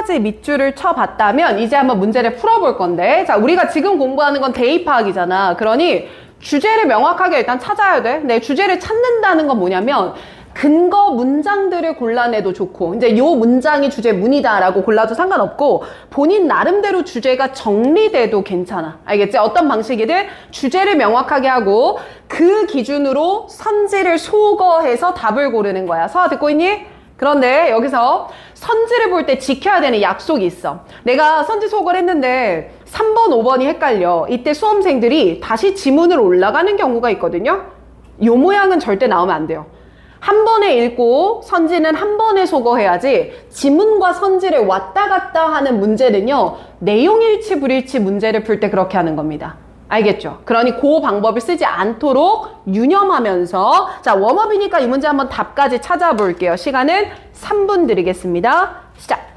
가지 밑줄을 쳐봤다면 이제 한번 문제를 풀어볼 건데, 자, 우리가 지금 공부하는 건 대입 파악이잖아. 그러니 주제를 명확하게 일단 찾아야 돼. 네, 주제를 찾는다는 건 뭐냐면 근거 문장들을 골라내도 좋고, 이제 요 문장이 주제 문이다라고 골라도 상관없고, 본인 나름대로 주제가 정리돼도 괜찮아. 알겠지? 어떤 방식이든 주제를 명확하게 하고 그 기준으로 선지를 소거해서 답을 고르는 거야. 서아 듣고 있니? 그런데 여기서 선지를 볼 때 지켜야 되는 약속이 있어. 내가 선지 소거를 했는데 3번, 5번이 헷갈려. 이때 수험생들이 다시 지문으로 올라가는 경우가 있거든요. 요 모양은 절대 나오면 안 돼요. 한 번에 읽고 선지는 한 번에 소거해야지, 지문과 선지를 왔다 갔다 하는 문제는요, 내용일치 불일치 문제를 풀 때 그렇게 하는 겁니다. 알겠죠? 그러니 그 방법을 쓰지 않도록 유념하면서, 자, 웜업이니까 이 문제 한번 답까지 찾아볼게요. 시간은 3분 드리겠습니다. 시작!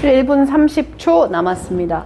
일 분 30초 남았습니다.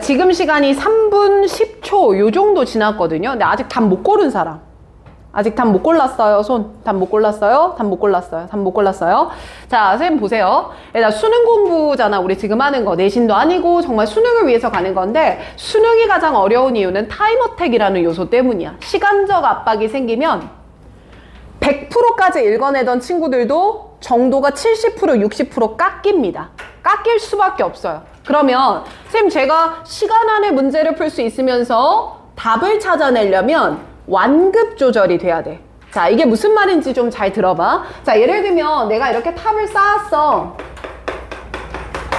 지금 시간이 3분 10초 요 정도 지났거든요. 근데 아직 답 못 고른 사람, 아직 답 못 골랐어요. 손. 답 못 골랐어요? 답 못 골랐어요? 답 못 골랐어요? 자, 선생님 보세요. 수능 공부잖아. 우리 지금 하는 거. 내신도 아니고 정말 수능을 위해서 가는 건데, 수능이 가장 어려운 이유는 타임어택이라는 요소 때문이야. 시간적 압박이 생기면 100%까지 읽어내던 친구들도 정도가 70%, 60% 깎입니다. 깎일 수밖에 없어요. 그러면 선생님, 제가 시간 안에 문제를 풀 수 있으면서 답을 찾아내려면 완급 조절이 돼야 돼. 자, 이게 무슨 말인지 좀 잘 들어봐. 자, 예를 들면 내가 이렇게 탑을 쌓았어.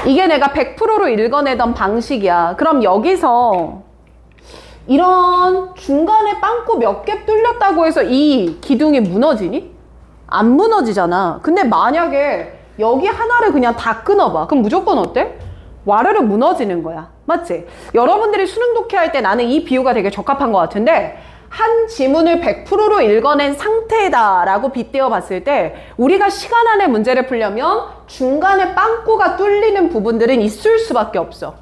이게 내가 100%로 읽어내던 방식이야. 그럼 여기서 이런 중간에 빵꾸 몇 개 뚫렸다고 해서 이 기둥이 무너지니? 안 무너지잖아. 근데 만약에 여기 하나를 그냥 다 끊어봐. 그럼 무조건 어때? 와르르 무너지는 거야. 맞지? 여러분들이 수능 독해할 때 나는 이 비유가 되게 적합한 것 같은데 한 지문을 100%로 읽어낸 상태다라고 빗대어 봤을 때 우리가 시간 안에 문제를 풀려면 중간에 빵꾸가 뚫리는 부분들은 있을 수밖에 없어.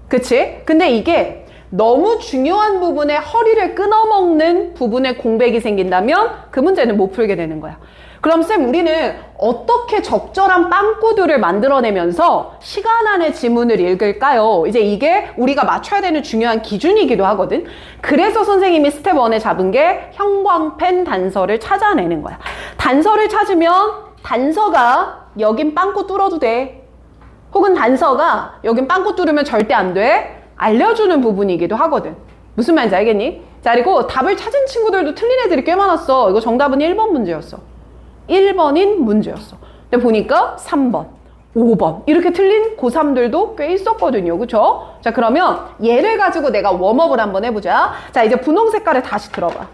그치? 근데 이게 너무 중요한 부분에 허리를 끊어먹는 부분에 공백이 생긴다면 그 문제는 못 풀게 되는 거야. 그럼 쌤, 우리는 어떻게 적절한 빵꾸들을 만들어내면서 시간 안에 지문을 읽을까요? 이제 이게 우리가 맞춰야 되는 중요한 기준이기도 하거든. 그래서 선생님이 스텝 1에 잡은 게 형광펜 단서를 찾아내는 거야. 단서를 찾으면 단서가 여긴 빵꾸 뚫어도 돼. 혹은 단서가 여긴 빵꾸 뚫으면 절대 안 돼. 알려주는 부분이기도 하거든. 무슨 말인지 알겠니? 자, 그리고 답을 찾은 친구들도 틀린 애들이 꽤 많았어. 이거 정답은 1번 문제였어. 1번인 문제였어. 근데 보니까 3번, 5번 이렇게 틀린 고3들도 꽤 있었거든요. 그쵸? 자, 그러면 얘를 가지고 내가 웜업을 한번 해보자. 자, 이제 분홍 색깔을 다시 들어봐.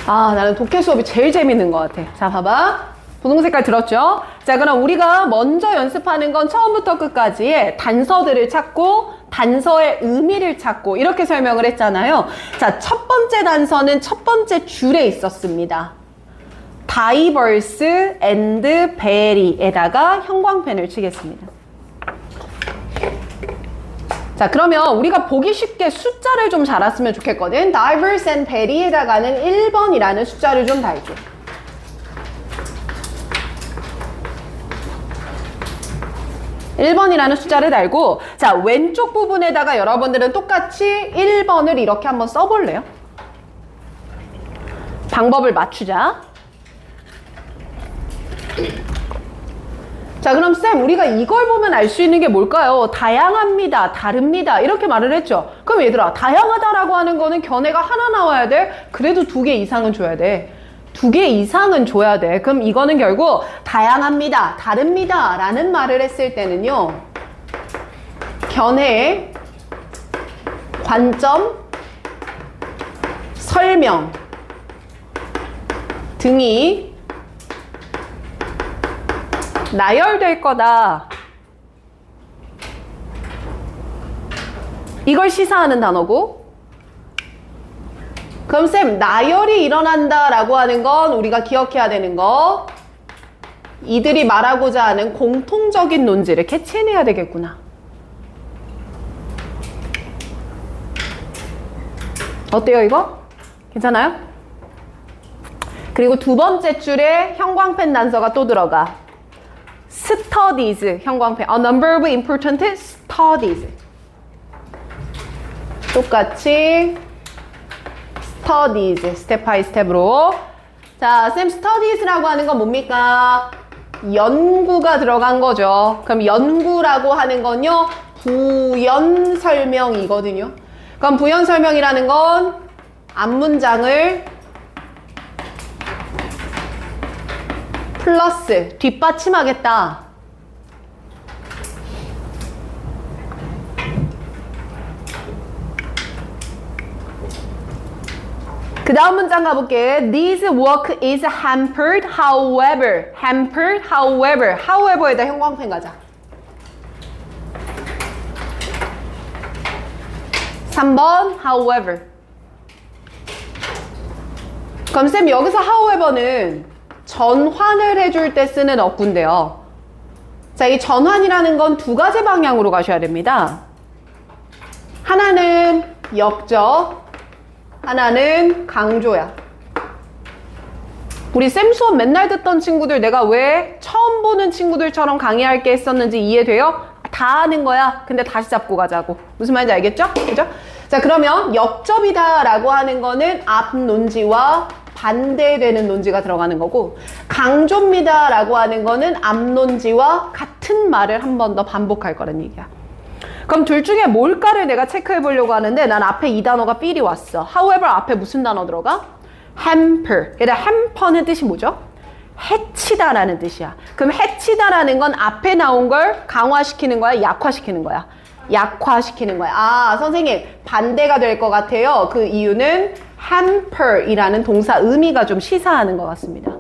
아, 나는 독해 수업이 제일 재밌는 것 같아. 자, 봐봐. 분홍 색깔 들었죠? 자, 그럼 우리가 먼저 연습하는 건 처음부터 끝까지의 단서들을 찾고 단서의 의미를 찾고 이렇게 설명을 했잖아요. 자, 첫 번째 단서는 첫 번째 줄에 있었습니다. diverse and vary에다가 형광펜을 치겠습니다. 자, 그러면 우리가 보기 쉽게 숫자를 좀 잘 알았으면 좋겠거든. diverse and vary에다가는 1번이라는 숫자를 좀 달게. (1번이라는) 숫자를 달고, 자, 왼쪽 부분에다가 여러분들은 똑같이 1번을 이렇게 한번 써볼래요? 방법을 맞추자. 자, 그럼 쌤, 우리가 이걸 보면 알 수 있는 게 뭘까요? 다양합니다, 다릅니다 이렇게 말을 했죠. 그럼 얘들아, 다양하다라고 하는 거는 견해가 하나 나와야 돼? 그래도 2개 이상은 줘야 돼. 2개 이상은 줘야 돼. 그럼 이거는 결국 다양합니다, 다릅니다 라는 말을 했을 때는요, 견해, 관점, 설명 등이 나열될 거다. 이걸 시사하는 단어고, 그럼 쌤, 나열이 일어난다 라고 하는 건 우리가 기억해야 되는 거, 이들이 말하고자 하는 공통적인 논지를 캐치해내야 되겠구나. 어때요, 이거? 괜찮아요? 그리고 두 번째 줄에 형광펜 단서가 또 들어가. studies, 형광펜. A number of important studies. 똑같이 studies, 스텝 바이 스텝으로. 자, 쌤, studies라고 하는 건 뭡니까? 연구가 들어간 거죠. 그럼 연구라고 하는 건요, 부연 설명이거든요. 그럼 부연 설명이라는 건 앞문장을 플러스 뒷받침하겠다. 그 다음 문장 가볼게. This work is hampered, however. hampered, however. however에다 형광펜 가자. 3번, however. 그럼 쌤, 여기서 however는 전환을 해줄 때 쓰는 어구인데요. 자, 이 전환이라는 건 두 가지 방향으로 가셔야 됩니다. 하나는 역적, 하나는 강조야. 우리 쌤 수업 맨날 듣던 친구들, 내가 왜 처음 보는 친구들처럼 강의할게 했었는지 이해돼요? 다 아는 거야. 근데 다시 잡고 가자고. 무슨 말인지 알겠죠? 그죠? 자, 그러면 역접이다 라고 하는 거는 앞 논지와 반대되는 논지가 들어가는 거고, 강조입니다 라고 하는 거는 앞 논지와 같은 말을 한 번 더 반복할 거란 얘기야. 그럼 둘 중에 뭘까를 내가 체크해 보려고 하는데, 난 앞에 이 단어가 삘이 왔어. however 앞에 무슨 단어 들어가? hamper. 얘들아, hamper는 뜻이 뭐죠? 해치다라는 뜻이야. 그럼 해치다라는 건 앞에 나온 걸 강화시키는 거야, 약화시키는 거야? 약화시키는 거야. 아, 선생님, 반대가 될 것 같아요. 그 이유는 hamper이라는 동사 의미가 좀 시사하는 것 같습니다.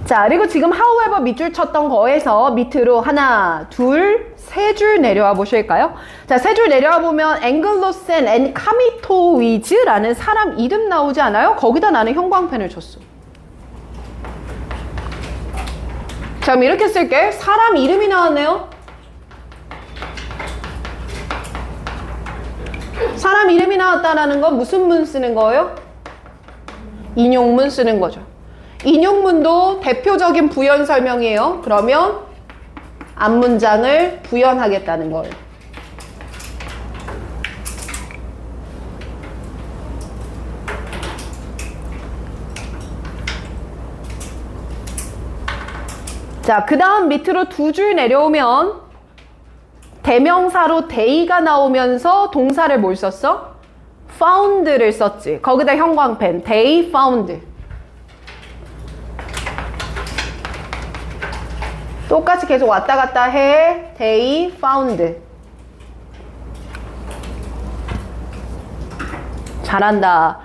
자, 그리고 지금 however 밑줄 쳤던 거에서 밑으로 하나, 둘, 세 줄 내려와 보실까요? 자, 세 줄 내려와 보면 앵글로센 앤 카미토위즈라는 사람 이름 나오지 않아요? 거기다 나는 형광펜을 줬어. 자, 그럼 이렇게 쓸게. 사람 이름이 나왔네요. 사람 이름이 나왔다라는 건 무슨 문 쓰는 거예요? 인용문 쓰는 거죠. 인용문도 대표적인 부연 설명이에요. 그러면 앞문장을 부연하겠다는 거예요. 자, 그 다음 밑으로 두 줄 내려오면 대명사로 they가 나오면서 동사를 뭘 썼어? found를 썼지. 거기다 형광펜. they found. 똑같이 계속 왔다 갔다 해. they found. 잘한다.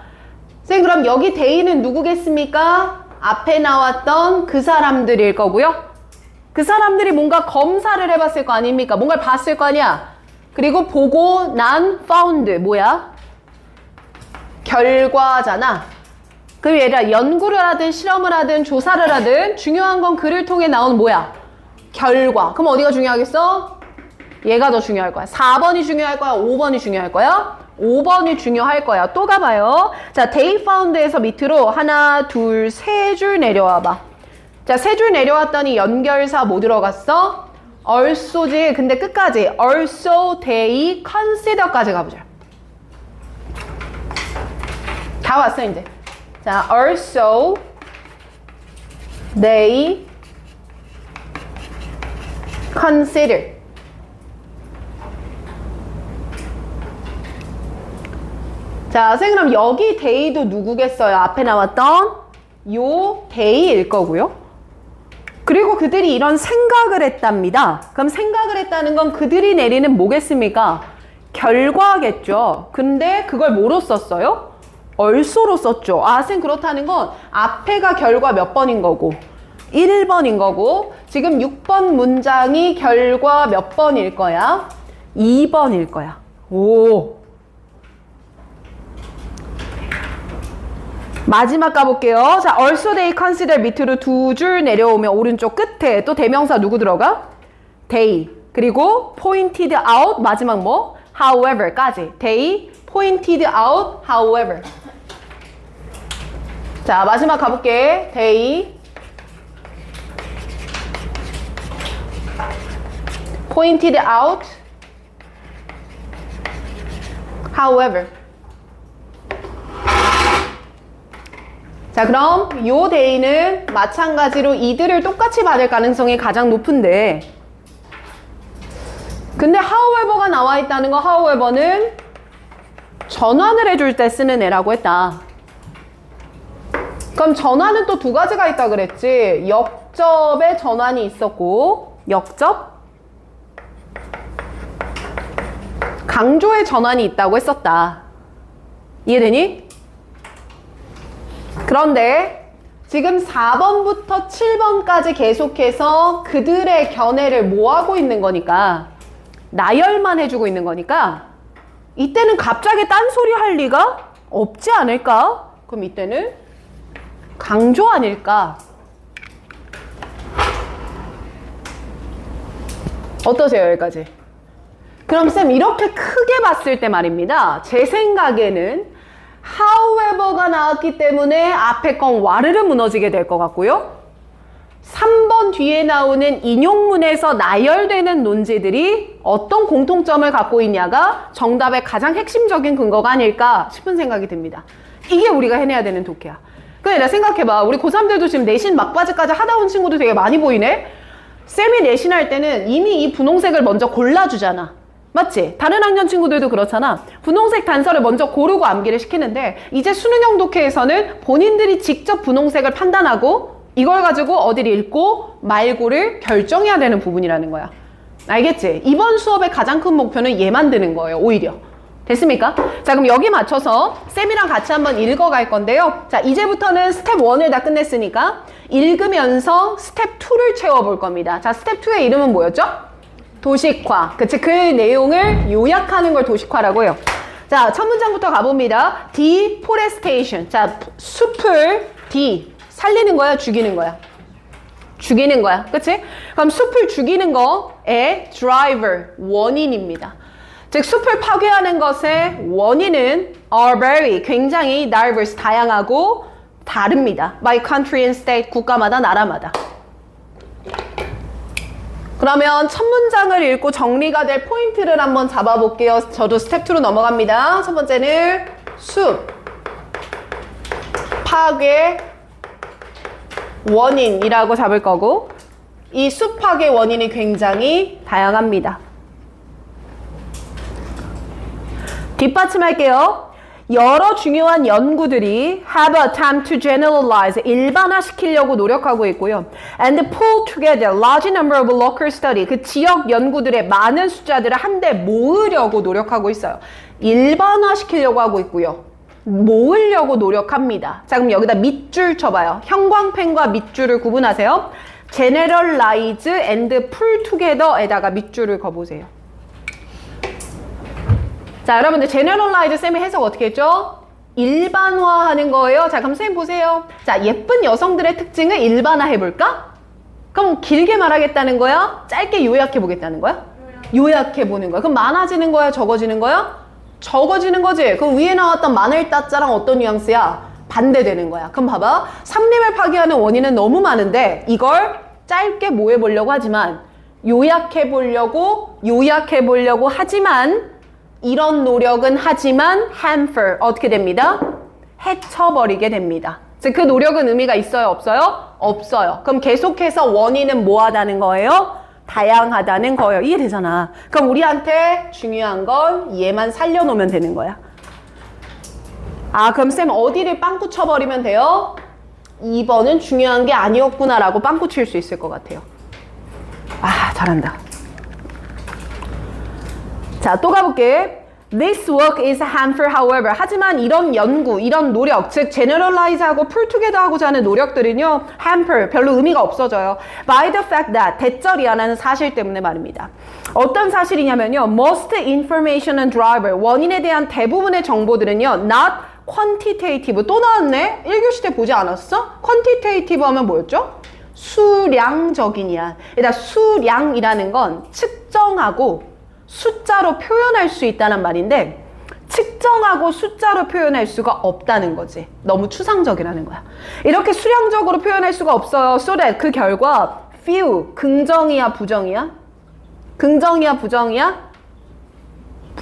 선생님, 그럼 여기 they는 누구겠습니까? 앞에 나왔던 그 사람들일 거고요. 그 사람들이 뭔가 검사를 해봤을 거 아닙니까? 뭔가를 봤을 거 아니야? 그리고 보고 난 found. 뭐야? 결과잖아. 그럼 얘들아, 연구를 하든 실험을 하든 조사를 하든 중요한 건 그를 통해 나온 뭐야? 결과. 그럼 어디가 중요하겠어? 얘가 더 중요할 거야. 4번이 중요할 거야? 5번이 중요할 거야? 5번이 중요할 거야. 또 가봐요. 자, they found에서 밑으로 하나, 둘, 세 줄 내려와 봐. 자, 세 줄 내려왔더니 연결사 뭐 들어갔어? also지. 근데 끝까지 also, they, consider까지 가보자. 다 왔어 이제. 자, also, they, consider. 자, 선생님, 그럼 여기 they도 누구겠어요? 앞에 나왔던 요 they일 거고요. 그리고 그들이 이런 생각을 했답니다. 그럼 생각을 했다는 건 그들이 내리는 뭐겠습니까? 결과겠죠. 근데 그걸 뭐로 썼어요? also로 썼죠. 아, 선생님, 그렇다는 건 앞에가 결과 몇 번인 거고 1번인 거고 지금 6번 문장이 결과 몇 번일 거야? 2번일 거야. 오. 마지막 가볼게요. 자, also they consider 밑으로 두 줄 내려오면 오른쪽 끝에 또 대명사 누구 들어가? they. 그리고 pointed out 마지막 뭐? however까지. they pointed out however. 자, 마지막 가볼게. they pointed out however. 자, 그럼 요 they는 마찬가지로 이들을 똑같이 받을 가능성이 가장 높은데 근데 however가 나와 있다는 거 however는 전환을 해줄 때 쓰는 애라고 했다. 그럼 전환은 또 두 가지가 있다 그랬지. 역접의 전환이 있었고 역접 강조의 전환이 있다고 했었다. 이해되니? 그런데 지금 4번부터 7번까지 계속해서 그들의 견해를 뭐하고 있는 거니까 나열만 해주고 있는 거니까 이때는 갑자기 딴소리 할 리가 없지 않을까? 그럼 이때는 강조 아닐까? 어떠세요, 여기까지? 그럼 쌤, 이렇게 크게 봤을 때 말입니다. 제 생각에는 however가 나왔기 때문에 앞에 건 와르르 무너지게 될 것 같고요. 3번 뒤에 나오는 인용문에서 나열되는 논지들이 어떤 공통점을 갖고 있냐가 정답의 가장 핵심적인 근거가 아닐까 싶은 생각이 듭니다. 이게 우리가 해내야 되는 독해야. 근데 나 생각해봐. 우리 고3들도 지금 내신 막바지까지 하다 온 친구들 되게 많이 보이네? 쌤이 내신할 때는 이미 이 분홍색을 먼저 골라주잖아. 맞지? 다른 학년 친구들도 그렇잖아. 분홍색 단서를 먼저 고르고 암기를 시키는데 이제 수능형 독해에서는 본인들이 직접 분홍색을 판단하고 이걸 가지고 어디를 읽고 말고를 결정해야 되는 부분이라는 거야. 알겠지? 이번 수업의 가장 큰 목표는 얘 만드는 거예요, 오히려. 됐습니까? 자, 그럼 여기 맞춰서 쌤이랑 같이 한번 읽어갈 건데요. 자, 이제부터는 스텝 1을 다 끝냈으니까 읽으면서 스텝 2를 채워볼 겁니다. 자, 스텝 2의 이름은 뭐였죠? 도식화. 그치? 그 내용을 요약하는 걸 도식화라고 해요. 자, 첫 문장부터 가봅니다. deforestation. 자, 숲을 살리는 거야, 죽이는 거야? 죽이는 거야. 그치? 그럼 숲을 죽이는 거의 driver, 원인입니다. 즉, 숲을 파괴하는 것의 원인은 are very, 굉장히 diverse, 다양하고 다릅니다. by country and state, 국가마다, 나라마다. 그러면 첫 문장을 읽고 정리가 될 포인트를 한번 잡아볼게요. 저도 스텝 2로 넘어갑니다. 첫 번째는 숲, 파괴, 원인이라고 잡을 거고, 이 숲 파괴 원인이 굉장히 다양합니다. 뒷받침할게요. 여러 중요한 연구들이 have attempt to generalize, 일반화시키려고 노력하고 있고요. And pull together large number of local study, 그 지역 연구들의 많은 숫자들을 한데 모으려고 노력하고 있어요. 일반화시키려고 하고 있고요. 모으려고 노력합니다. 자, 그럼 여기다 밑줄 쳐봐요. 형광펜과 밑줄을 구분하세요. generalize and pull together에다가 밑줄을 그어보세요. 자, 여러분들 generalize 쌤이 해석 어떻게 했죠? 일반화하는 거예요. 자, 그럼 쌤 보세요. 자, 예쁜 여성들의 특징을 일반화해볼까? 그럼 길게 말하겠다는 거야? 짧게 요약해보겠다는 거야? 요약해보는 거야. 그럼 많아지는 거야? 적어지는 거야? 적어지는 거지. 그럼 위에 나왔던 마늘 따짜랑 어떤 뉘앙스야? 반대되는 거야. 그럼 봐봐. 삼림을 파괴하는 원인은 너무 많은데 이걸 짧게 뭐 해보려고 하지만 요약해보려고 하지만 이런 노력은 하지만 hamper, 어떻게 됩니다? 해쳐버리게 됩니다. 즉, 그 노력은 의미가 있어요? 없어요? 없어요. 그럼 계속해서 원인은 뭐하다는 거예요? 다양하다는 거예요. 이해되잖아. 그럼 우리한테 중요한 건 얘만 살려놓으면 되는 거야. 아, 그럼 쌤 어디를 빵꾸 쳐버리면 돼요? 2번은 중요한 게 아니었구나 라고 빵꾸 칠 수 있을 것 같아요. 아, 잘한다. 자, 또 가볼게. This work is harmful, however. 하지만 이런 연구, 이런 노력, 즉 generalize하고 pull together 하고자 하는 노력들은요, hamper, 별로 의미가 없어져요. By the fact that, 대절이야라는 사실 때문에 말입니다. 어떤 사실이냐면요, most information and driver, 원인에 대한 대부분의 정보들은요, not quantitative. 또 나왔네? 1교시 때 보지 않았어? quantitative 하면 뭐였죠? 수량적인이야. 일단 수량이라는 건 측정하고 숫자로 표현할 수 있다는 말인데 측정하고 숫자로 표현할 수가 없다는 거지. 너무 추상적이라는 거야. 이렇게 수량적으로 표현할 수가 없어요. So that 그 결과 few, 긍정이야 부정이야? 긍정이야 부정이야?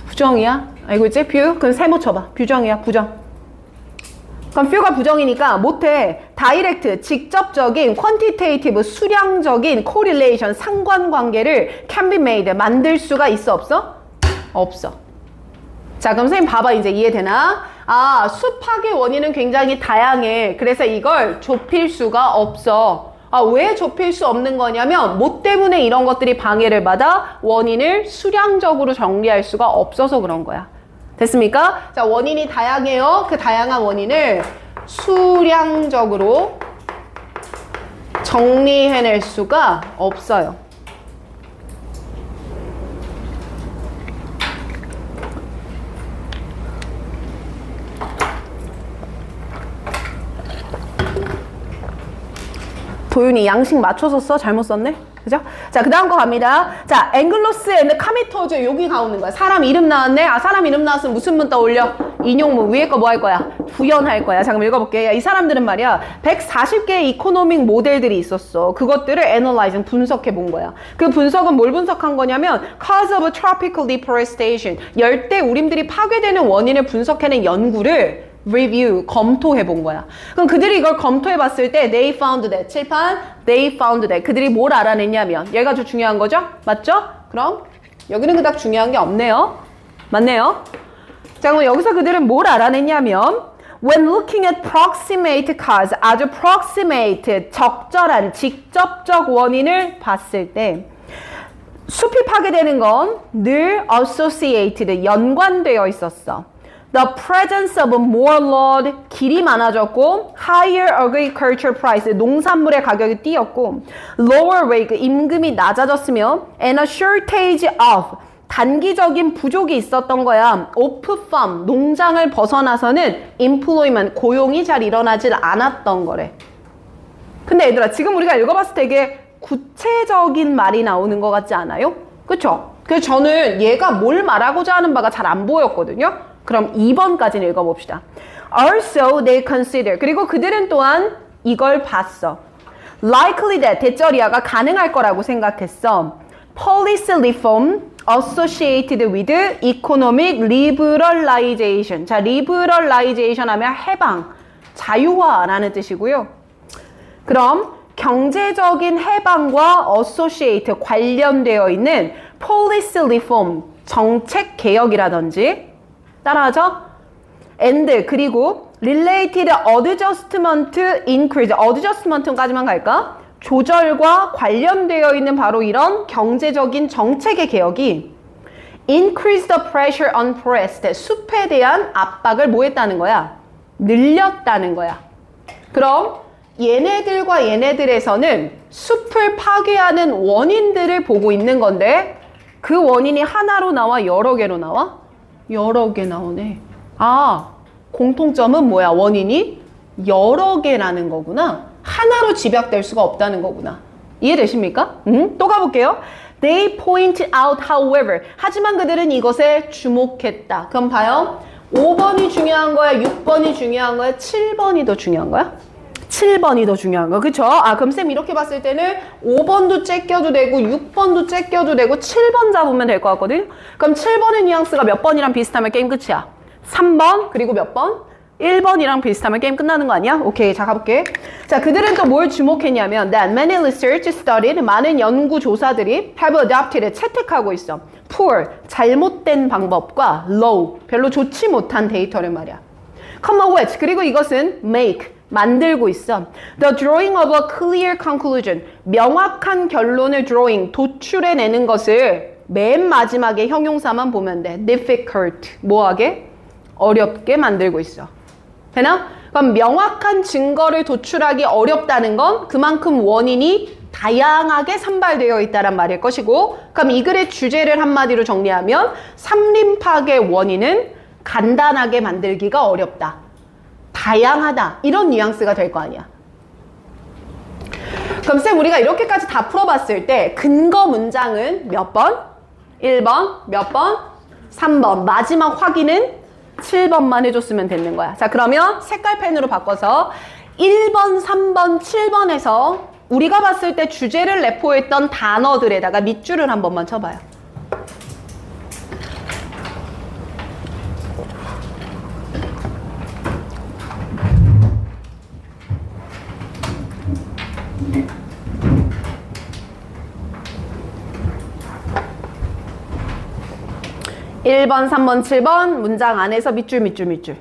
부정이야? 알고 있지? few? 그럼 세모 쳐봐. 부정이야 부정. 그럼 few가 부정이니까 못해. 다이렉트, 직접적인, quantitative, 수량적인 correlation, 상관관계를 can be made, 만들 수가 있어 없어? 없어. 자, 그럼 선생님 봐봐. 이제 이해되나? 아, 숲 파괴 원인은 굉장히 다양해. 그래서 이걸 좁힐 수가 없어. 아, 왜 좁힐 수 없는 거냐면 뭐 때문에 이런 것들이 방해를 받아? 원인을 수량적으로 정리할 수가 없어서 그런 거야. 됐습니까? 자, 원인이 다양해요. 그 다양한 원인을 수량적으로 정리해낼 수가 없어요. 도윤이 양식 맞춰서 써? 잘못 썼네? 그죠? 자, 그 다음 거 갑니다. 자, 앵글로스 앤드 카미터즈, 여기 나오는 거야. 사람 이름 나왔네? 아, 사람 이름 나왔으면 무슨 문 떠올려? 인용문. 위에 거 뭐 할 거야? 구현할 거야. 자, 그럼 읽어볼게. 야, 이 사람들은 말이야, 140개의 이코노믹 모델들이 있었어. 그것들을 애널라이징, 분석해 본 거야. 그 분석은 뭘 분석한 거냐면 cause of tropical deforestation, 열대 우림들이 파괴되는 원인을 분석해낸 연구를 review, 검토해 본 거야. 그럼 그들이 이걸 검토해 봤을 때 they found that, 칠판 they found that, 그들이 뭘 알아냈냐면 얘가 좀 중요한 거죠? 맞죠? 그럼 여기는 그닥 중요한 게 없네요. 맞네요. 자, 그럼 여기서 그들은 뭘 알아냈냐면 when looking at proximate cause, 아주 proximate, 적절한, 직접적 원인을 봤을 때 숲이 파괴되는 건 늘 associated, 연관되어 있었어. The presence of more load, 길이 많아졌고 higher agriculture price, 농산물의 가격이 뛰었고 lower wage, 임금이 낮아졌으며 and a shortage of, 단기적인 부족이 있었던 거야. off farm, 농장을 벗어나서는 employment, 고용이 잘 일어나질 않았던 거래. 근데 얘들아, 지금 우리가 읽어봤을 때 되게 구체적인 말이 나오는 것 같지 않아요? 그쵸? 그래서 저는 얘가 뭘 말하고자 하는 바가 잘 안 보였거든요. 그럼 2번까지는 읽어봅시다. Also they consider, 그리고 그들은 또한 이걸 봤어. Likely that, 대절이야가 가능할 거라고 생각했어. Policy reform associated with economic liberalization. 자, liberalization 하면 해방, 자유화라는 뜻이고요. 그럼 경제적인 해방과 associate, 관련되어 있는 policy reform, 정책 개혁이라든지, 따라하죠? and, 그리고 related adjustment increase, adjustment까지만 갈까? 조절과 관련되어 있는 바로 이런 경제적인 정책의 개혁이 increase the pressure on forest, 숲에 대한 압박을 뭐 했다는 거야? 늘렸다는 거야. 그럼 얘네들과 얘네들에서는 숲을 파괴하는 원인들을 보고 있는 건데 그 원인이 하나로 나와, 여러 개로 나와? 여러 개 나오네. 아, 공통점은 뭐야? 원인이 여러 개라는 거구나. 하나로 집약될 수가 없다는 거구나. 이해되십니까? 또 가볼게요. They point out, however. 하지만 그들은 이것에 주목했다. 그럼 봐요. 5번이 중요한 거야? 6번이 중요한 거야? 7번이 더 중요한 거야? 7번이 더 중요한 거, 그쵸? 아, 그럼 쌤 이렇게 봤을 때는 5번도 째껴도 되고 6번도 째껴도 되고 7번 잡으면 될 것 같거든? 그럼 7번의 뉘앙스가 몇 번이랑 비슷하면 게임 끝이야? 3번, 그리고 몇 번? 1번이랑 비슷하면 게임 끝나는 거 아니야? 오케이, 자 가볼게. 자, 그들은 또 뭘 주목했냐면 that many research studied, 많은 연구조사들이 have adopted, 채택하고 있어. poor, 잘못된 방법과 low, 별로 좋지 못한 데이터를 말이야. come with, 그리고 이것은 make, 만들고 있어. The drawing of a clear conclusion, 명확한 결론을 drawing, 도출해내는 것을 맨 마지막에 형용사만 보면 돼. difficult, 뭐하게? 어렵게 만들고 있어. 되나? 그럼 명확한 증거를 도출하기 어렵다는 건 그만큼 원인이 다양하게 산발되어 있다는 말일 것이고, 그럼 이 글의 주제를 한마디로 정리하면 삼림 파괴의 원인은 간단하게 만들기가 어렵다. 다양하다. 이런 뉘앙스가 될 거 아니야. 그럼 쌤 우리가 이렇게까지 다 풀어봤을 때 근거 문장은 몇 번? 1번, 몇 번? 3번. 마지막 확인은 7번만 해줬으면 되는 거야. 자, 그러면 색깔 펜으로 바꿔서 1번, 3번, 7번에서 우리가 봤을 때 주제를 내포했던 단어들에다가 밑줄을 한 번만 쳐봐요. 일 번, 3번, 7번 문장 안에서 밑줄, 밑줄, 밑줄.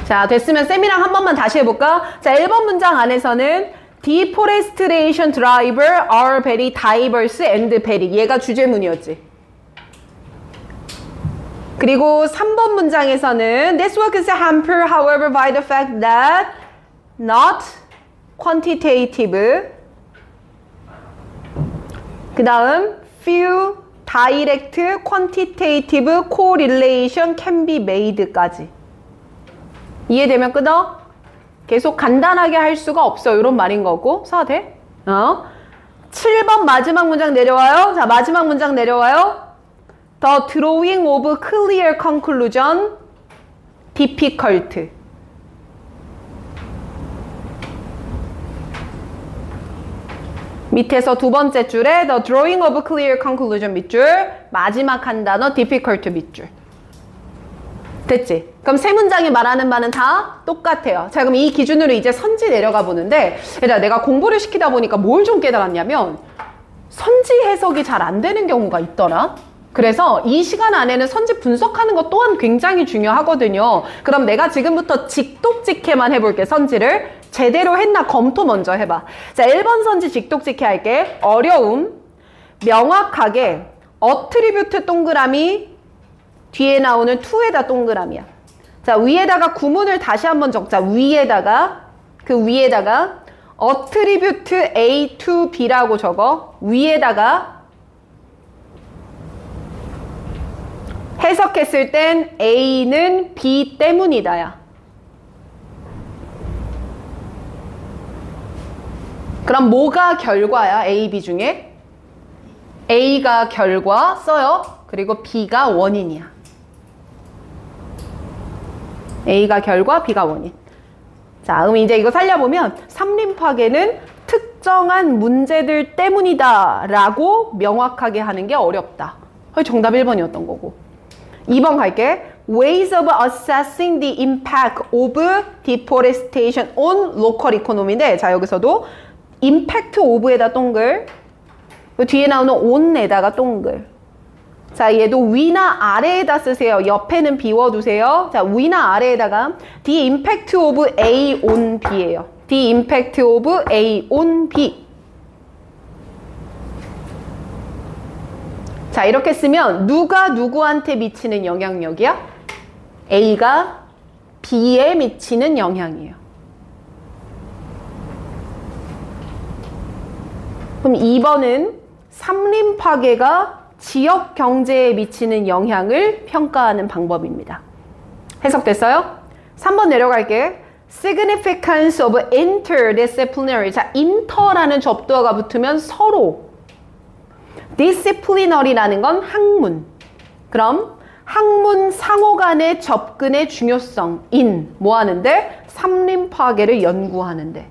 자, 됐으면 쌤이랑 한 번만 다시 해볼까? 자, 1번 문장 안에서는 Deforestation driver are very diverse and very. 얘가 주제문이었지. 그리고 3번 문장에서는 This work is hampered, however, by the fact that not quantitative. 그 다음 few direct quantitative correlation can be made까지. 이해되면 끊어? 계속 간단하게 할 수가 없어. 이런 말인 거고. 써도 돼? 7번 마지막 문장 내려와요. 자, 마지막 문장 내려와요. The drawing of clear conclusion difficult. 밑에서 두 번째 줄에 the drawing of clear conclusion 밑줄, 마지막 한 단어 difficult 밑줄. 됐지? 그럼 세 문장이 말하는 바는 다 똑같아요. 자, 그럼 이 기준으로 이제 선지 내려가 보는데, 얘들아, 내가 공부를 시키다 보니까 뭘 좀 깨달았냐면, 선지 해석이 잘 안 되는 경우가 있더라. 그래서 이 시간 안에는 선지 분석하는 것 또한 굉장히 중요하거든요. 그럼 내가 지금부터 직독직해만 해볼게, 선지를. 제대로 했나 검토 먼저 해봐. 자, 1번 선지 직독직해 할게. 어려움, 명확하게, 어트리뷰트 동그라미, 뒤에 나오는 to에다 동그라미야. 자, 위에다가 구문을 다시 한번 적자. 위에다가, 그 위에다가 attribute A to B라고 적어. 위에다가 해석했을 땐 A는 B 때문이다야. 그럼 뭐가 결과야? A, B 중에? A가 결과 써요. 그리고 B가 원인이야. A가 결과, B가 원인. 자, 그럼 이제 이거 살려보면 삼림 파괴는 특정한 문제들 때문이다 라고 명확하게 하는 게 어렵다. 정답 1번이었던 거고. 2번 갈게. Ways of assessing the impact of deforestation on local economy인데, 자, 여기서도 impact of에다 동글, 뒤에 나오는 on에다가 동글. 자, 얘도 위나 아래에다 쓰세요. 옆에는 비워두세요. 자, 위나 아래에다가 the impact of A on B예요. the impact of A on B. 자, 이렇게 쓰면 누가 누구한테 미치는 영향력이야? A가 B에 미치는 영향이에요. 그럼 2번은 삼림 파괴가 지역 경제에 미치는 영향을 평가하는 방법입니다. 해석됐어요? 3번 내려갈게. Significance of interdisciplinary. 자, inter라는 접두어가 붙으면 서로. disciplinary라는 건 학문. 그럼 학문 상호 간의 접근의 중요성. in. 뭐 하는데? 삼림 파괴를 연구하는데.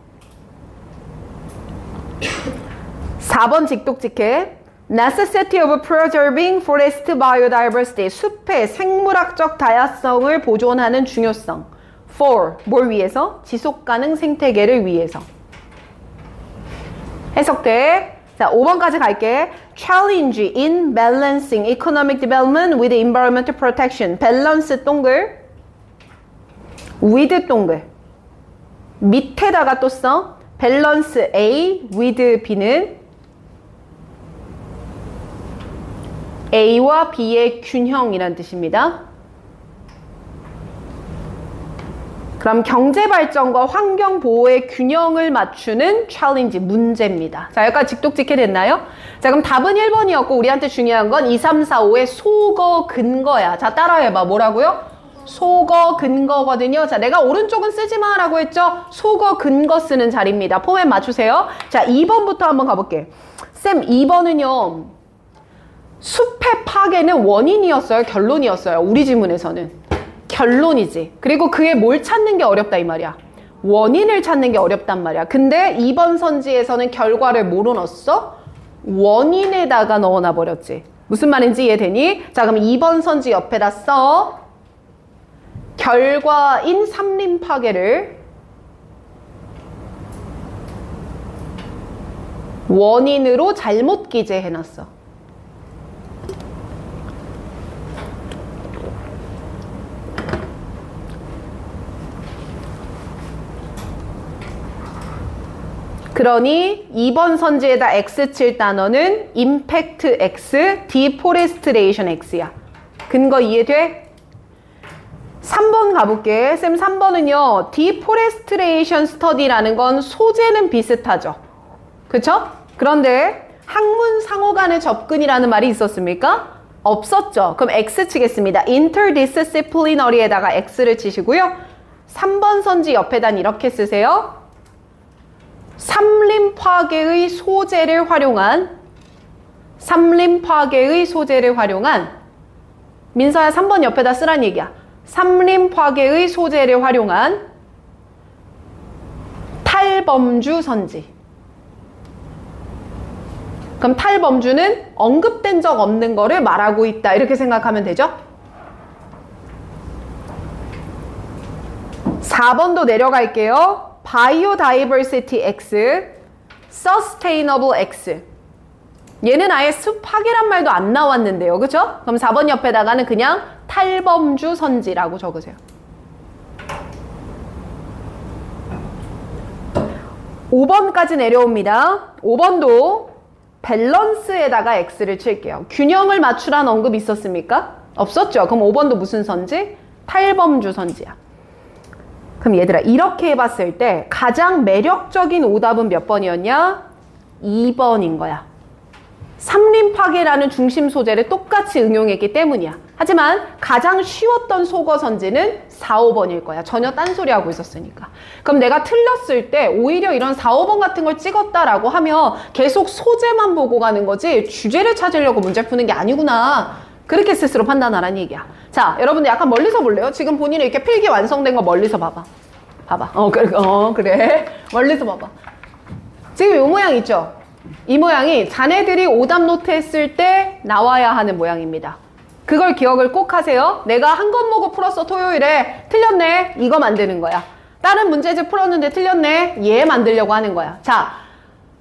4번 직독직해. Necessity of preserving forest biodiversity. 숲의 생물학적 다양성을 보존하는 중요성. For. 뭘 위해서? 지속가능 생태계를 위해서. 해석돼. 자, 5번까지 갈게. Challenge in balancing economic development with environmental protection. 밸런스 동글. with 동글. 밑에다가 또 써. 밸런스 A with B는 A와 B의 균형이란 뜻입니다. 그럼 경제발전과 환경보호의 균형을 맞추는 챌린지, 문제입니다. 자, 여기까지 직독직해 됐나요? 자, 그럼 답은 1번이었고 우리한테 중요한 건 2, 3, 4, 5의 소거 근거야. 자, 따라해봐. 뭐라고요? 소거 근거거든요. 자, 내가 오른쪽은 쓰지 마라고 했죠? 소거 근거 쓰는 자리입니다. 포맷 맞추세요. 자, 2번부터 한번 가볼게. 쌤, 2번은요. 숲의 파괴는 원인이었어요? 결론이었어요? 우리 지문에서는. 결론이지. 그리고 그게 뭘 찾는 게 어렵다 이 말이야. 원인을 찾는 게 어렵단 말이야. 근데 2번 선지에서는 결과를 뭐로 넣었어? 원인에다가 넣어놔 버렸지. 무슨 말인지 이해되니? 자, 그럼 2번 선지 옆에다 써. 결과인 삼림 파괴를 원인으로 잘못 기재해놨어. 그러니 2번 선지에다 X 칠 단어는 impact X, deforestation X야. 근거 이해돼? 3번 가볼게. 쌤 3번은요. deforestation study라는 건 소재는 비슷하죠. 그쵸? 그런데 학문 상호 간의 접근이라는 말이 있었습니까? 없었죠. 그럼 X 치겠습니다. interdisciplinary에다가 X를 치시고요. 3번 선지 옆에단 이렇게 쓰세요. 삼림 파괴의 소재를 활용한 민서야 3번 옆에다 쓰란 얘기야. 삼림 파괴의 소재를 활용한 탈범주 선지. 그럼 탈범주는 언급된 적 없는 거를 말하고 있다. 이렇게 생각하면 되죠? 4번도 내려갈게요. Biodiversity X, Sustainable X. 얘는 아예 숲 파괴란 말도 안 나왔는데요. 그죠? 그럼 4번 옆에다가는 그냥 탈범주 선지라고 적으세요. 5번까지 내려옵니다. 5번도 밸런스에다가 X를 칠게요. 균형을 맞추라는 언급이 있었습니까? 없었죠? 그럼 5번도 무슨 선지? 탈범주 선지야. 그럼 얘들아, 이렇게 해봤을 때 가장 매력적인 오답은 몇 번이었냐? 2번인 거야. 삼림 파괴라는 중심 소재를 똑같이 응용했기 때문이야. 하지만 가장 쉬웠던 속어 선지는 4, 5번일 거야. 전혀 딴소리 하고 있었으니까. 그럼 내가 틀렸을 때 오히려 이런 4, 5번 같은 걸 찍었다라고 하면 계속 소재만 보고 가는 거지 주제를 찾으려고 문제 푸는 게 아니구나. 그렇게 스스로 판단하라는 얘기야. 자, 여러분들 약간 멀리서 볼래요? 지금 본인이 이렇게 필기 완성된 거 멀리서 봐봐. 봐봐. 그래. 멀리서 봐봐. 지금 이 모양 있죠? 이 모양이 자네들이 오답 노트 했을 때 나와야 하는 모양입니다. 그걸 기억을 꼭 하세요. 내가 한 과목을 풀었어 토요일에. 틀렸네. 이거 만드는 거야. 다른 문제집 풀었는데 틀렸네. 얘 만들려고 하는 거야. 자,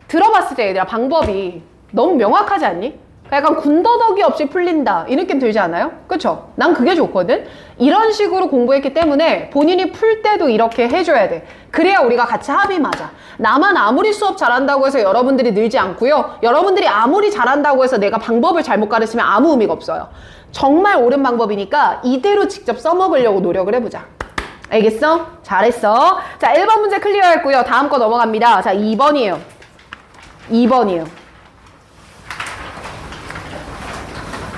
들어봤을 때 얘들아 방법이 너무 명확하지 않니? 약간 군더더기 없이 풀린다 이 느낌 들지 않아요? 그쵸? 난 그게 좋거든? 이런 식으로 공부했기 때문에 본인이 풀 때도 이렇게 해줘야 돼. 그래야 우리가 같이 합이 맞아. 나만 아무리 수업 잘한다고 해서 여러분들이 늘지 않고요. 여러분들이 아무리 잘한다고 해서 내가 방법을 잘못 가르치면 아무 의미가 없어요. 정말 옳은 방법이니까 이대로 직접 써먹으려고 노력을 해보자. 알겠어? 잘했어. 자, 1번 문제 클리어했고요. 다음 거 넘어갑니다. 자, 2번이에요. 2번이에요.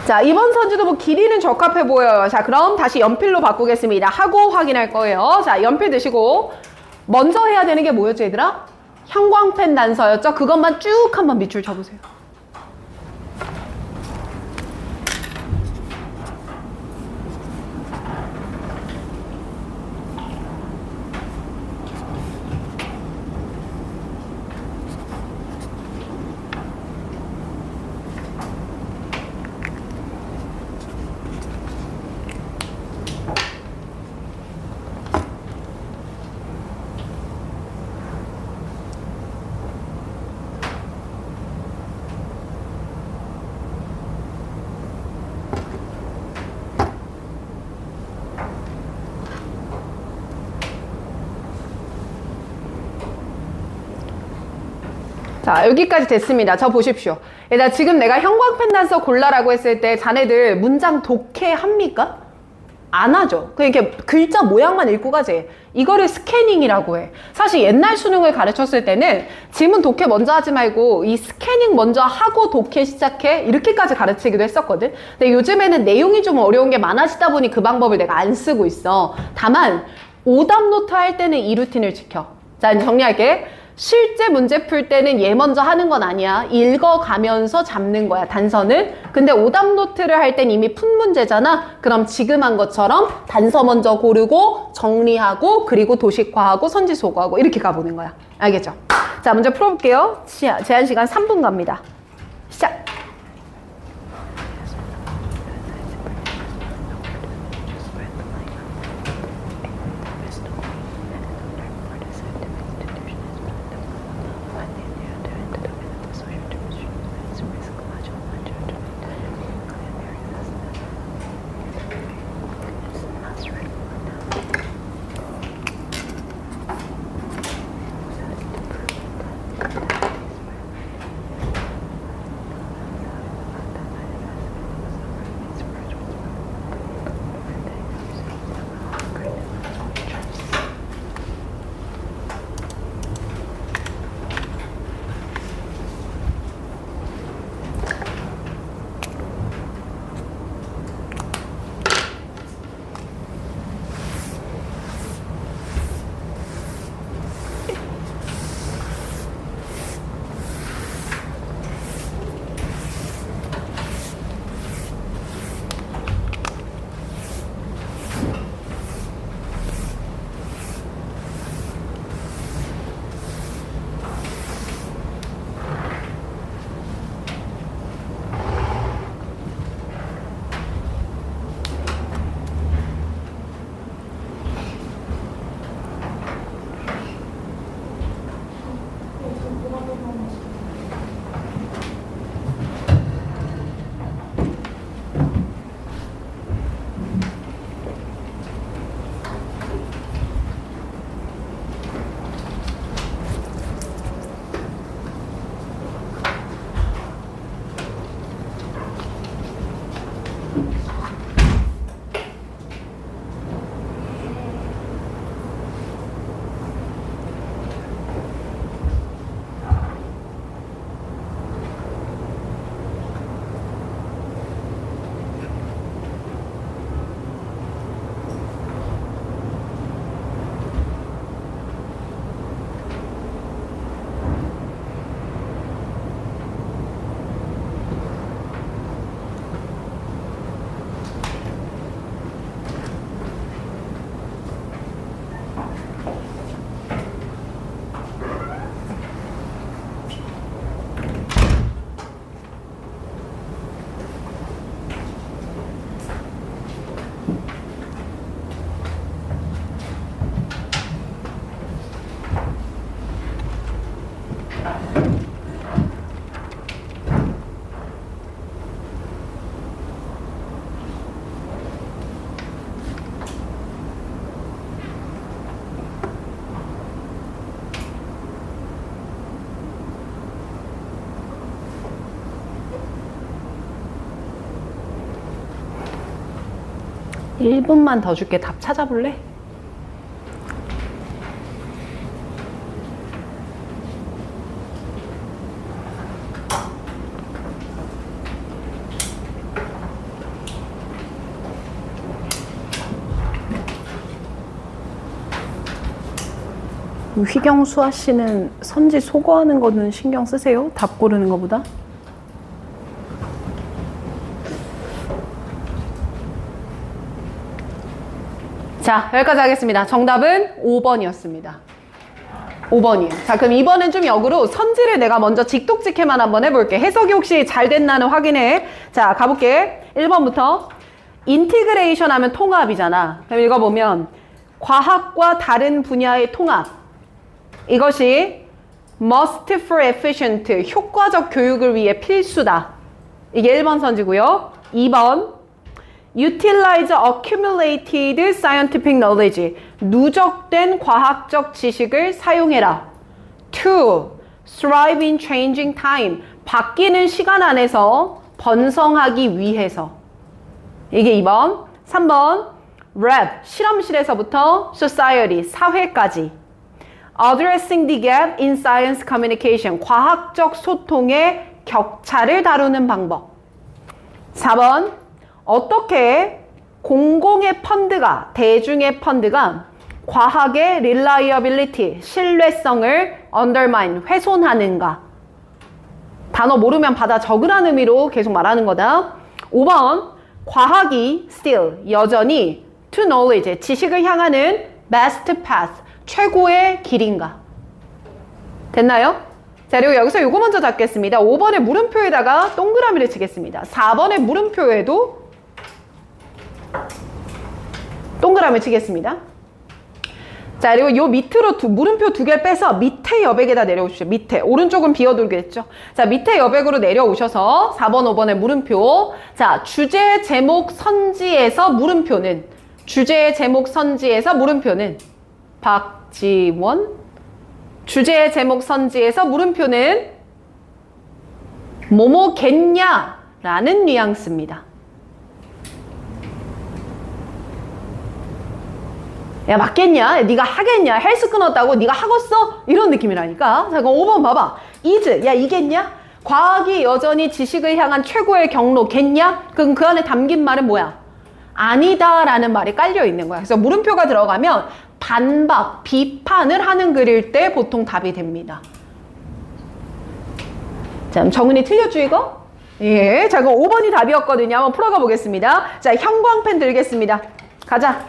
자, 이번 선지도 뭐 길이는 적합해 보여요. 자, 그럼 다시 연필로 바꾸겠습니다. 하고 확인할 거예요. 자, 연필 드시고 먼저 해야 되는 게 뭐였죠, 얘들아? 형광펜 단서였죠? 그것만 쭉 한번 밑줄 쳐보세요. 자, 여기까지 됐습니다. 저 보십시오. 얘들아, 지금 내가 형광펜 단서 골라라고 했을 때 자네들 문장 독해합니까? 안 하죠. 그러니까 글자 모양만 읽고 가지. 이거를 스캐닝이라고 해. 사실 옛날 수능을 가르쳤을 때는 지문 독해 먼저 하지 말고 이 스캐닝 먼저 하고 독해 시작해 이렇게까지 가르치기도 했었거든. 근데 요즘에는 내용이 좀 어려운 게 많아지다 보니 그 방법을 내가 안 쓰고 있어. 다만 오답 노트 할 때는 이 루틴을 지켜. 자, 이제 정리할게. 실제 문제 풀 때는 얘 먼저 하는 건 아니야. 읽어가면서 잡는 거야, 단서는. 근데 오답 노트를 할 땐 이미 푼 문제잖아. 그럼 지금 한 것처럼 단서 먼저 고르고 정리하고 그리고 도식화하고 선지소거하고 이렇게 가보는 거야. 알겠죠? 자, 문제 풀어볼게요. 제한 시간 3분 갑니다. 시작! 1분만 더 줄게. 답 찾아볼래? 휘경수아 씨는 선지 소거하는 거는 신경 쓰세요? 답 고르는 것보다? 자, 여기까지 하겠습니다. 정답은 5번이었습니다. 5번이에요. 자, 그럼 2번은 좀 역으로 선지를 내가 먼저 직독직해만 한번 해볼게. 해석이 혹시 잘 됐나는 확인해. 자, 가볼게. 1번부터. 인티그레이션 하면 통합이잖아. 그럼 읽어보면 과학과 다른 분야의 통합. 이것이 must for efficient, 효과적 교육을 위해 필수다. 이게 1번 선지고요. 2번, utilize accumulated scientific knowledge, 누적된 과학적 지식을 사용해라. 2. thrive in changing time, 바뀌는 시간 안에서 번성하기 위해서. 이게 2번. 3번, lab, 실험실에서부터 society, 사회까지. Addressing the gap in science communication, 과학적 소통의 격차를 다루는 방법. 4번, 어떻게 공공의 펀드가, 대중의 펀드가 과학의 reliability, 신뢰성을 undermine, 훼손하는가. 단어 모르면 받아 적으라는 의미로 계속 말하는 거다. 5번, 과학이 still, 여전히 to knowledge, 지식을 향하는 best path, 최고의 길인가. 됐나요? 자, 그리고 여기서 요거 먼저 잡겠습니다. 5번의 물음표에다가 동그라미를 치겠습니다. 4번의 물음표에도 동그라미 치겠습니다. 자, 그리고 요 밑으로 물음표 2개 빼서 밑에 여백에다 내려오십시오. 밑에. 오른쪽은 비워두겠죠. 자, 밑에 여백으로 내려오셔서 4번, 5번의 물음표. 자, 주제, 제목, 선지에서 물음표는, 주제, 제목, 선지에서 물음표는 박지원. 주제, 제목, 선지에서 물음표는 뭐뭐겠냐 라는 뉘앙스입니다. 야, 맞겠냐? 네가 하겠냐? 헬스 끊었다고 네가 하겠어? 이런 느낌이라니까. 자, 그럼 5번 봐봐. is, 야, 이겠냐? 과학이 여전히 지식을 향한 최고의 경로겠냐? 그럼 그 안에 담긴 말은 뭐야? 아니다 라는 말이 깔려 있는 거야. 그래서 물음표가 들어가면 반박, 비판을 하는 글일 때 보통 답이 됩니다. 자, 그럼 정은이 틀렸죠, 이거? 예. 자, 그럼 5번이 답이었거든요. 한번 풀어가 보겠습니다. 자, 형광펜 들겠습니다. 가자.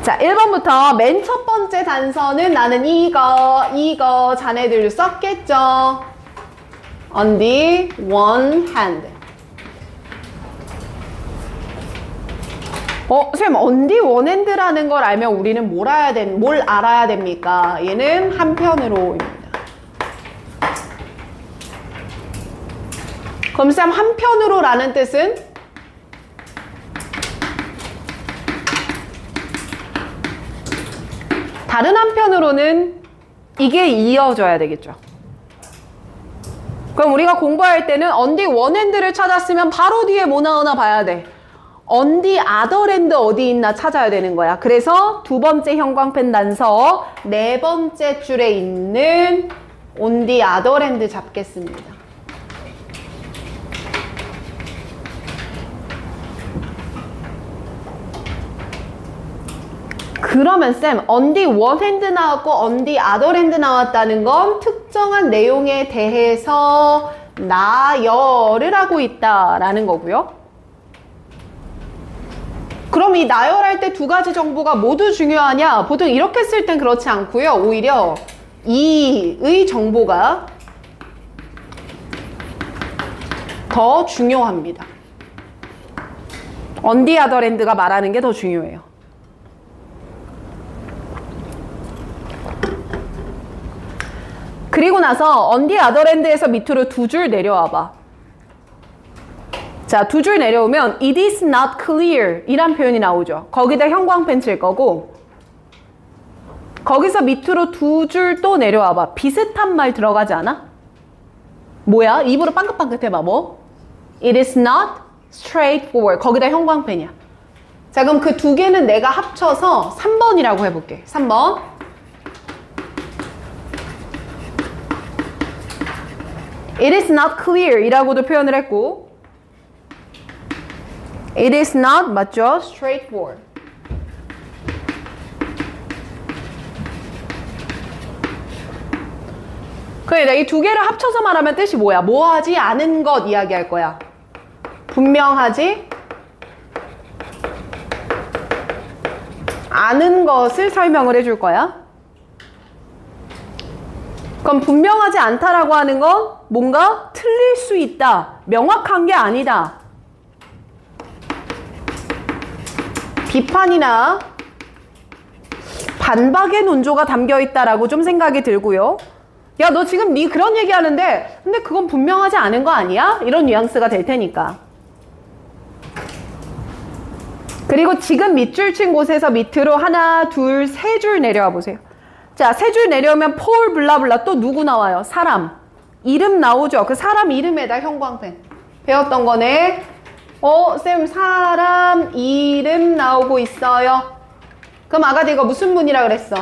자, 1번부터 맨 첫 번째 단서는 나는 이거 자네들 썼겠죠? On the one hand. 선생님, on the one hand라는 걸 알면 우리는 뭘 알아야 됩니까? 얘는 한편으로입니다. 그럼 쌤, 한편으로라는 뜻은? 다른 한편으로는 이게 이어져야 되겠죠. 그럼 우리가 공부할 때는 on the one hand를 찾았으면 바로 뒤에 뭐 나오나 봐야 돼. on the other hand 어디 있나 찾아야 되는 거야. 그래서 두 번째 형광펜 단서 네 번째 줄에 있는 on the other hand 잡겠습니다. 그러면 쌤, on the one hand 나왔고 on the other hand 나왔다는 건 특정한 내용에 대해서 나열을 하고 있다라는 거고요. 그럼 이 나열할 때 두 가지 정보가 모두 중요하냐? 보통 이렇게 쓸 땐 그렇지 않고요. 오히려 이의 정보가 더 중요합니다. on the other hand가 말하는 게 더 중요해요. 그리고 나서 on the other hand에서 밑으로 두 줄 내려와 봐. 자, 두 줄 내려오면 it is not clear 이란 표현이 나오죠. 거기다 형광펜 칠 거고 거기서 밑으로 두 줄 또 내려와 봐. 비슷한 말 들어가지 않아? 뭐야? 입으로 빵긋빵긋 해봐. 뭐? It is not straightforward. 거기다 형광펜이야. 자, 그럼 그 두 개는 내가 합쳐서 3번이라고 해볼게. 3번. It is not clear 이라고도 표현을 했고 It is not 맞죠? straightforward. 그래, 이 두 개를 합쳐서 말하면 뜻이 뭐야? 뭐하지 않은 것 이야기할 거야. 분명하지 않은 것을 설명을 해줄 거야. 그럼 분명하지 않다라고 하는 건 뭔가 틀릴 수 있다. 명확한 게 아니다. 비판이나 반박의 논조가 담겨 있다라고 좀 생각이 들고요. 야, 너 지금 네 그런 얘기 하는데 근데 그건 분명하지 않은 거 아니야? 이런 뉘앙스가 될 테니까. 그리고 지금 밑줄 친 곳에서 밑으로 하나, 둘, 세 줄 내려와 보세요. 자, 세 줄 내려오면 폴 블라블라 또 누구 나와요? 사람. 이름 나오죠? 그 사람 이름에다 형광펜. 배웠던 거네. 쌤 사람 이름 나오고 있어요. 그럼 아까 내가 무슨 문이라 그랬어?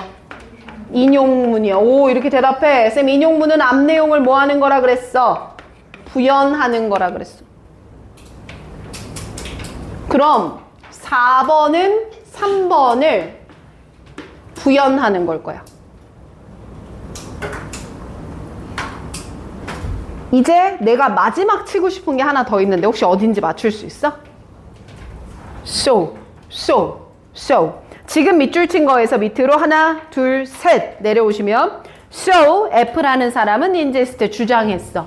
인용문이요. 오, 이렇게 대답해. 쌤 인용문은 앞 내용을 뭐 하는 거라 그랬어? 부연하는 거라 그랬어. 그럼 4번은 3번을 부연하는 걸 거야. 이제 내가 마지막 치고 싶은 게 하나 더 있는데 혹시 어딘지 맞출 수 있어? So. 지금 밑줄 친 거에서 밑으로 하나, 둘, 셋 내려오시면 So, F라는 사람은 인제스트 주장했어.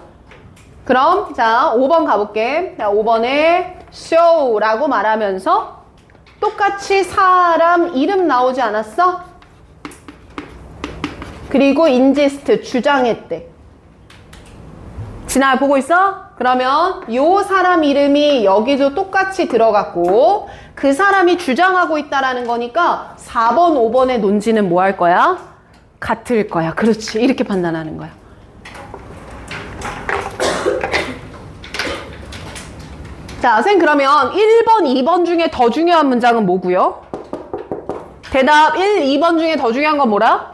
그럼 자 5번 가볼게. 자 5번에 So라고 말하면서 똑같이 사람 이름 나오지 않았어? 그리고 인제스트 주장했대. 진아야 보고 있어? 그러면 요 사람 이름이 여기도 똑같이 들어갔고 그 사람이 주장하고 있다라는 거니까 4번, 5번의 논지는 뭐 할 거야? 같을 거야. 그렇지. 이렇게 판단하는 거야. 자, 선생님 그러면 1번, 2번 중에 더 중요한 문장은 뭐고요? 대답 1, 2번 중에 더 중요한 건 뭐라?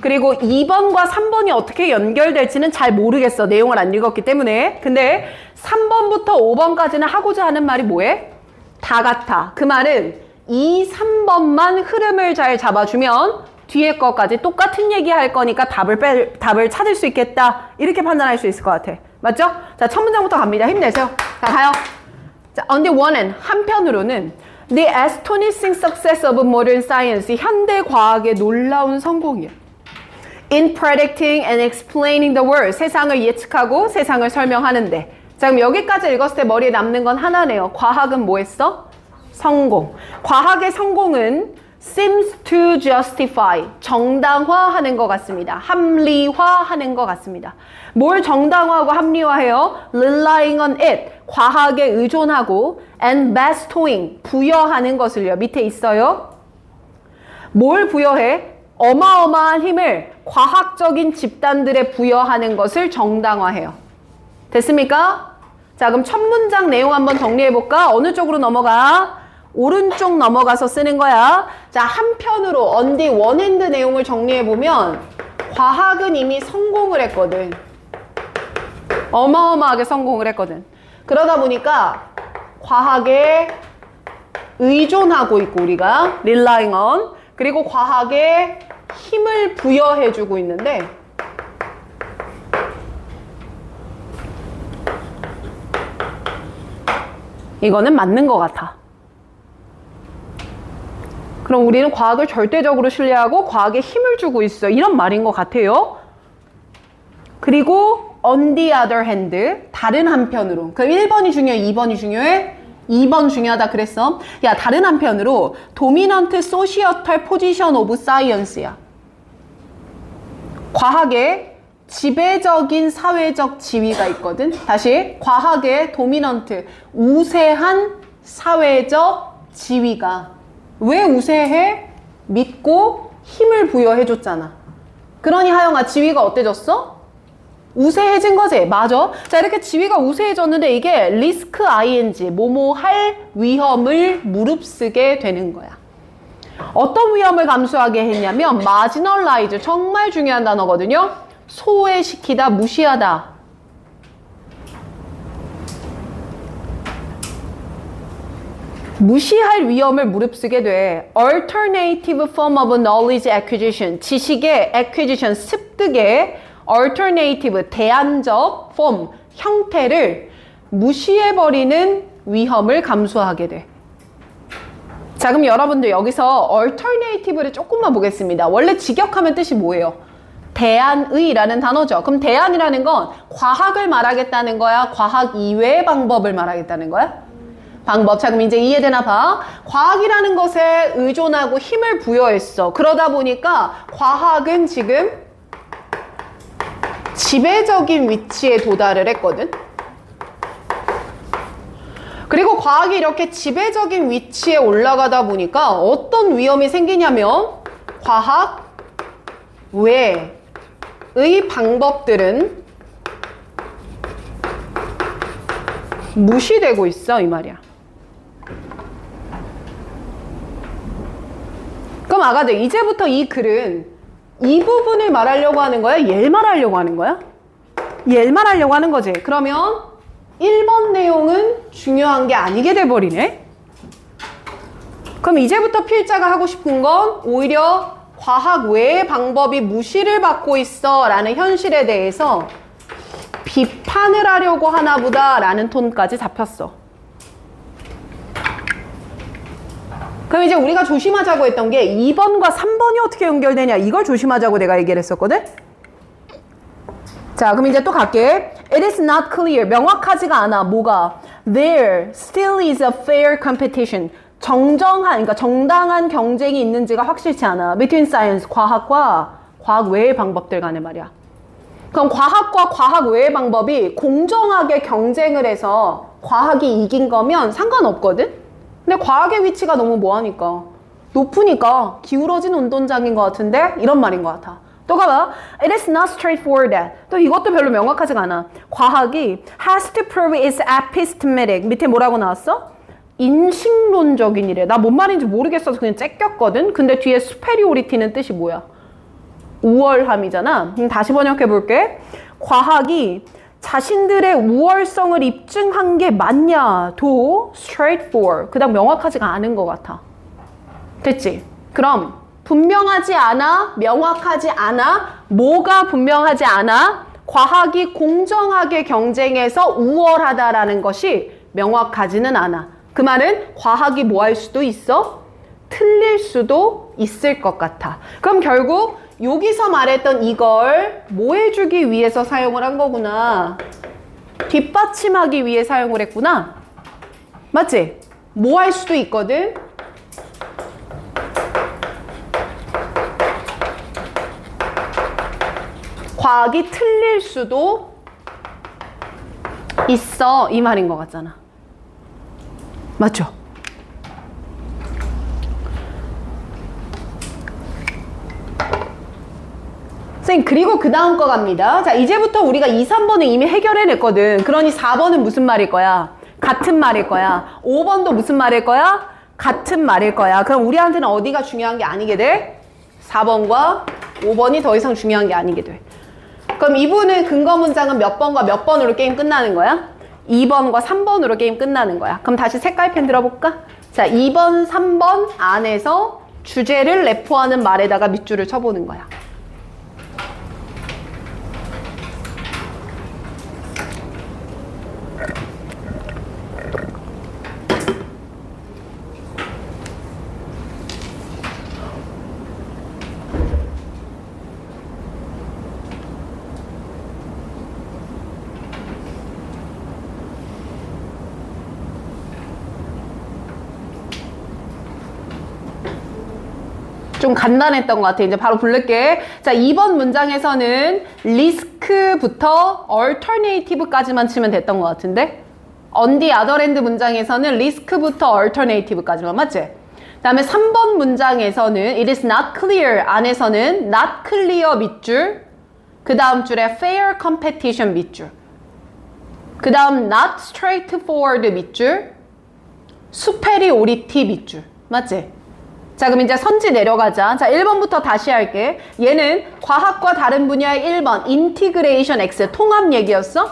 그리고 2번과 3번이 어떻게 연결될지는 잘 모르겠어. 내용을 안 읽었기 때문에. 근데 3번부터 5번까지는 하고자 하는 말이 뭐해? 다 같아. 그 말은 2, 3번만 흐름을 잘 잡아주면 뒤에 것까지 똑같은 얘기 할 거니까 답을 찾을 수 있겠다. 이렇게 판단할 수 있을 것 같아. 맞죠? 자, 첫 문장부터 갑니다. 힘내세요. 자, 가요. 자, on the one hand, 한편으로는 The astonishing success of modern science, 현대 과학의 놀라운 성공이야. In predicting and explaining the world, 세상을 예측하고 세상을 설명하는데. 자, 그럼 여기까지 읽었을 때 머리에 남는 건 하나네요. 과학은 뭐 했어? 성공. 과학의 성공은 seems to justify, 정당화하는 것 같습니다. 합리화하는 것 같습니다. 뭘 정당화하고 합리화해요? Relying on it, 과학에 의존하고 and bestowing, 부여하는 것을요. 밑에 있어요. 뭘 부여해? 어마어마한 힘을 과학적인 집단들에 부여하는 것을 정당화해요. 됐습니까? 자, 그럼 첫 문장 내용 한번 정리해볼까? 어느 쪽으로 넘어가? 오른쪽 넘어가서 쓰는 거야. 자, 한편으로 on the one hand 내용을 정리해보면 과학은 이미 성공을 했거든. 어마어마하게 성공을 했거든. 그러다 보니까 과학에 의존하고 있고 우리가 relying on, 그리고 과학에 힘을 부여해주고 있는데 이거는 맞는 것 같아. 그럼 우리는 과학을 절대적으로 신뢰하고 과학에 힘을 주고 있어. 이런 말인 것 같아요. 그리고 on the other hand, 다른 한편으로. 그럼 1번이 중요해? 2번이 중요해? 2번 중요하다 그랬어. 야, 다른 한편으로 dominant societal position of science야. 과학에 지배적인 사회적 지위가 있거든. 다시, 과학의 dominant, 우세한 사회적 지위가. 왜 우세해? 믿고 힘을 부여해줬잖아. 그러니 하영아, 지위가 어때졌어? 우세해진 거지. 맞아. 자, 이렇게 지위가 우세해졌는데 이게 risk ing, 뭐뭐 할 위험을 무릅쓰게 되는 거야. 어떤 위험을 감수하게 했냐면 marginalize, 정말 중요한 단어거든요. 소외시키다, 무시하다. 무시할 위험을 무릅쓰게 돼. Alternative form of knowledge acquisition, 지식의 acquisition, 습득의 alternative, 대안적 form, 형태를 무시해버리는 위험을 감수하게 돼. 자, 그럼 여러분들 여기서 alternative를 조금만 보겠습니다. 원래 직역하면 뜻이 뭐예요? 대안의라는 단어죠. 그럼 대안이라는 건 과학을 말하겠다는 거야? 과학 이외의 방법을 말하겠다는 거야? 방법. 자, 그럼 이제 이해되나 봐. 과학이라는 것에 의존하고 힘을 부여했어. 그러다 보니까 과학은 지금 지배적인 위치에 도달을 했거든. 그리고 과학이 이렇게 지배적인 위치에 올라가다 보니까 어떤 위험이 생기냐면 과학 외의 방법들은 무시되고 있어, 이 말이야. 그럼 아가들, 이제부터 이 글은 이 부분을 말하려고 하는 거야? 얘를 말하려고 하는 거야? 얘를 말하려고 하는 거지. 그러면 1번 내용은 중요한 게 아니게 돼버리네. 그럼 이제부터 필자가 하고 싶은 건 오히려 과학 외의 방법이 무시를 받고 있어 라는 현실에 대해서 비판을 하려고 하나 보다 라는 톤까지 잡혔어. 그럼 이제 우리가 조심하자고 했던 게 2번과 3번이 어떻게 연결되냐, 이걸 조심하자고 내가 얘기를 했었거든. 자, 그럼 이제 또 갈게. It is not clear. 명확하지가 않아. 뭐가? There still is a fair competition. 그러니까 정당한 경쟁이 있는지가 확실치 않아. Between science, 과학과 과학 외의 방법들 간에 말이야. 그럼 과학과 과학 외의 방법이 공정하게 경쟁을 해서 과학이 이긴 거면 상관없거든? 근데 과학의 위치가 너무 뭐하니까? 높으니까 기울어진 운동장인 것 같은데? 이런 말인 것 같아. 또 가봐. It is not straightforward. 또 이것도 별로 명확하지가 않아. 과학이 has to prove its epistemic. 밑에 뭐라고 나왔어? 인식론적인 이래. 나 뭔 말인지 모르겠어서 그냥 째꼈거든. 근데 뒤에 superiority는 뜻이 뭐야? 우월함이잖아. 다시 번역해 볼게. 과학이 자신들의 우월성을 입증한 게 맞냐도 straightforward. 그다음 명확하지가 않은 것 같아. 됐지? 그럼 분명하지 않아, 명확하지 않아, 뭐가 분명하지 않아? 과학이 공정하게 경쟁해서 우월하다라는 것이 명확하지는 않아. 그 말은 과학이 뭐 할 수도 있어? 틀릴 수도 있을 것 같아. 그럼 결국 여기서 말했던 이걸 뭐 해주기 위해서 사용을 한 거구나. 뒷받침하기 위해 사용을 했구나. 맞지? 뭐 할 수도 있거든. 과학이 틀릴 수도 있어, 이 말인 것 같잖아. 맞죠? 선생님, 그리고 그 다음 거 갑니다. 자, 이제부터 우리가 2, 3번은 이미 해결해냈거든. 그러니 4번은 무슨 말일 거야? 같은 말일 거야. 5번도 무슨 말일 거야? 같은 말일 거야. 그럼 우리한테는 어디가 중요한 게 아니게 돼? 4번과 5번이 더 이상 중요한 게 아니게 돼. 그럼 이분은 근거 문장은 몇 번과 몇 번으로 게임 끝나는 거야? 2번과 3번으로 게임 끝나는 거야. 그럼 다시 색깔펜 들어볼까? 자, 2번, 3번 안에서 주제를 레포하는 말에다가 밑줄을 쳐보는 거야. 좀 간단했던 것 같아. 이제 바로 부를게. 자, 2번 문장에서는 risk부터 alternative까지만 치면 됐던 것 같은데, on the other hand 문장에서는 risk부터 alternative까지만, 맞지? 그 다음에 3번 문장에서는 it is not clear 안에서는 not clear 밑줄, 그 다음 줄에 fair competition 밑줄. 그 다음 not straightforward 밑줄. superiority 밑줄. 맞지? 자, 그럼 이제 선지 내려가자. 자, 1번부터 다시 할게. 얘는 과학과 다른 분야의 1번 인티그레이션 X 통합 얘기였어?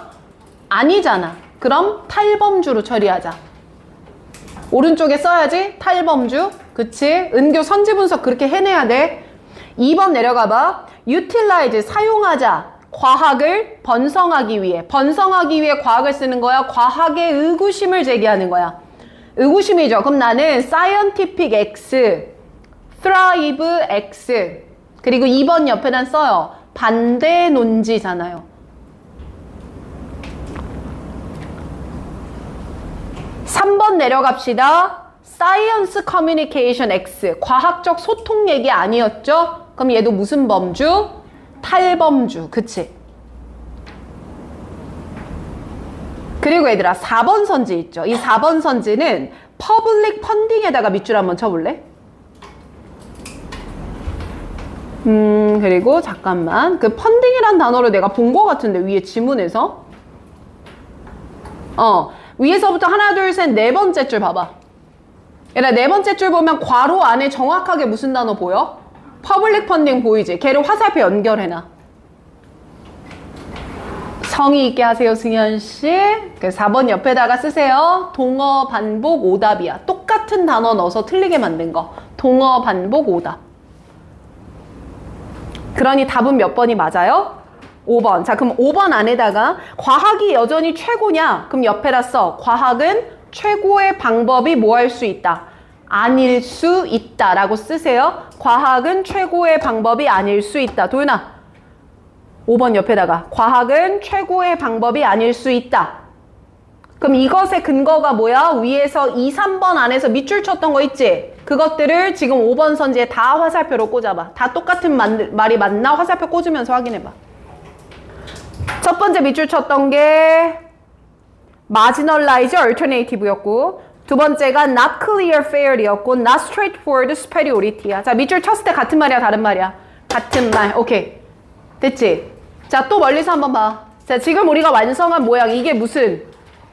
아니잖아. 그럼 탈범주로 처리하자. 오른쪽에 써야지. 탈범주. 그치? 은교 선지 분석 그렇게 해내야 돼. 2번 내려가봐. utilize 사용하자. 과학을 번성하기 위해. 번성하기 위해 과학을 쓰는 거야. 과학의 의구심을 제기하는 거야. 의구심이죠. 그럼 나는 scientific X, thrive X. 그리고 2번 옆에다 써요. 반대 논지잖아요. 3번 내려갑시다. Science Communication X. 과학적 소통 얘기 아니었죠? 그럼 얘도 무슨 범주? 탈범주. 그치? 그리고 얘들아 4번 선지 있죠? 이 4번 선지는 퍼블릭 펀딩에다가 밑줄 한번 쳐볼래? 그리고 잠깐만. 그 펀딩이란 단어를 내가 본 것 같은데 위에 지문에서 위에서부터 하나 둘 셋 네 번째 줄 봐봐. 얘들아 네 번째 줄 보면 괄호 안에 정확하게 무슨 단어 보여? 퍼블릭 펀딩 보이지? 걔를 화살표 연결해놔. 성의 있게 하세요, 승현씨. 4번 옆에다가 쓰세요. 동어, 반복, 오답이야. 똑같은 단어 넣어서 틀리게 만든 거. 동어, 반복, 오답. 그러니 답은 몇 번이 맞아요? 5번. 자, 그럼 5번 안에다가 과학이 여전히 최고냐? 그럼 옆에다 써. 과학은 최고의 방법이 뭐 할 수 있다? 아닐 수 있다 라고 쓰세요. 과학은 최고의 방법이 아닐 수 있다. 도윤아. 5번 옆에다가 과학은 최고의 방법이 아닐 수 있다. 그럼 이것의 근거가 뭐야? 위에서 2, 3번 안에서 밑줄 쳤던 거 있지? 그것들을 지금 5번 선지에 다 화살표로 꽂아봐. 다 똑같은 말이 맞나? 화살표 꽂으면서 확인해봐. 첫 번째 밑줄 쳤던 게 marginalize alternative였고, 두 번째가 not clear fair이었고, not straightforward superiority야. 자, 밑줄 쳤을 때 같은 말이야, 다른 말이야? 같은 말. 오케이. 됐지? 자, 또 멀리서 한번 봐. 자, 지금 우리가 완성한 모양, 이게 무슨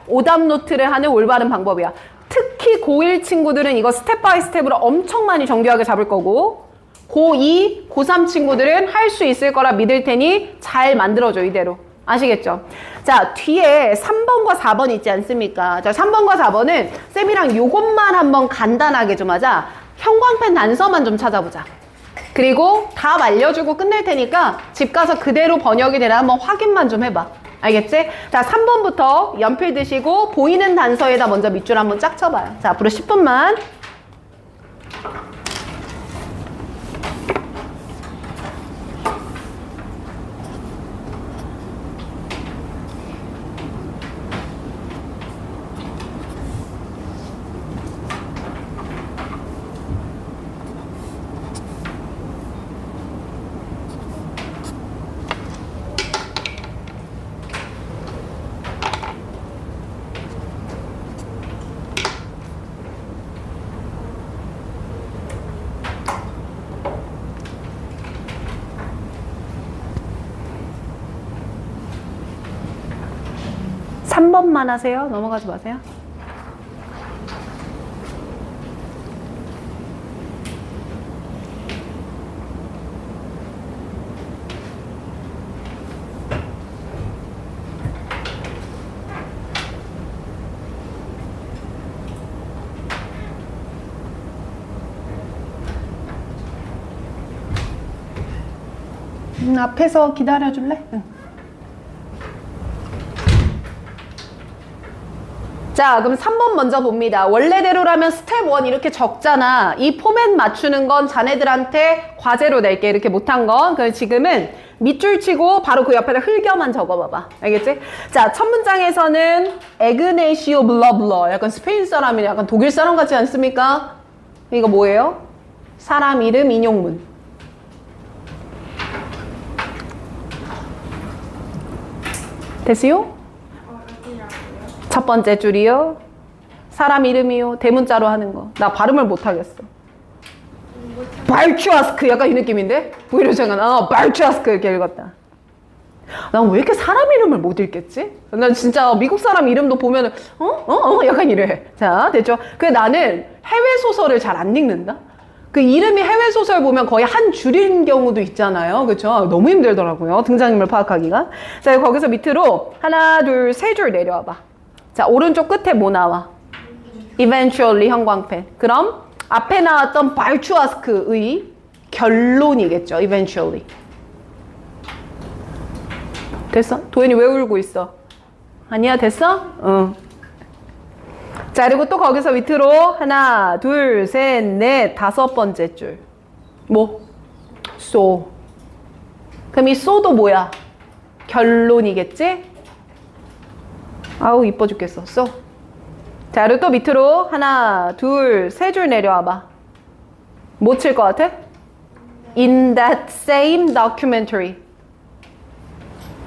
오답 노트를 하는 올바른 방법이야. 특히 고1 친구들은 이거 스텝 바이 스텝으로 엄청 많이 정교하게 잡을 거고, 고2, 고3 친구들은 할 수 있을 거라 믿을 테니 잘 만들어줘, 이대로. 아시겠죠? 자, 뒤에 3번과 4번 있지 않습니까? 자, 3번과 4번은 쌤이랑 요것만 한번 간단하게 좀 하자. 형광펜 단서만 좀 찾아보자. 그리고 답 알려주고 끝낼 테니까 집 가서 그대로 번역이 되나 한번 확인만 좀 해봐. 알겠지? 자, 3번부터 연필 드시고 보이는 단서에다 먼저 밑줄 한번 쫙 쳐봐요. 자, 앞으로 10분만. 한 번만 하세요. 넘어가지 마세요. 앞에서 기다려줄래? 응. 자, 그럼 3번 먼저 봅니다. 원래대로라면 스텝 1 이렇게 적잖아. 이 포맷 맞추는 건 자네들한테 과제로 낼게. 이렇게 못한 건. 그래서 지금은 밑줄 치고 바로 그 옆에다 흘겨만 적어봐봐. 알겠지? 자, 첫 문장에서는 에그네시오 블러블러. 약간 스페인 사람이 약간 독일 사람 같지 않습니까? 이거 뭐예요? 사람 이름 인용문. 됐어요? 첫 번째 줄이요. 사람 이름이요. 대문자로 하는 거. 나 발음을 못하겠어. 발추아스크 약간 이 느낌인데? 보이는 순간 발추아스크 이렇게 읽었다. 난 왜 이렇게 사람 이름을 못 읽겠지? 난 진짜 미국 사람 이름도 보면은 약간 이래. 자, 됐죠? 그래 나는 해외 소설을 잘 안 읽는다. 그 이름이 해외 소설 보면 거의 한 줄인 경우도 있잖아요. 그렇죠? 너무 힘들더라고요. 등장인물 파악하기가. 자, 거기서 밑으로 하나, 둘, 세 줄 내려와 봐. 자, 오른쪽 끝에 뭐 나와? eventually 형광펜. 그럼 앞에 나왔던 발추아스크의 결론이겠죠. eventually. 됐어? 도현이 왜 울고 있어? 아니야, 됐어? 응. 자, 그리고 또 거기서 밑으로 하나, 둘, 셋, 넷, 다섯 번째 줄. 뭐? so. 그럼 이 so도 뭐야? 결론이겠지? 아우, 이뻐 죽겠어. so. 자, 그리고 또 밑으로 하나, 둘, 세 줄 내려와 봐. 뭐 칠 것 같아? In that same documentary.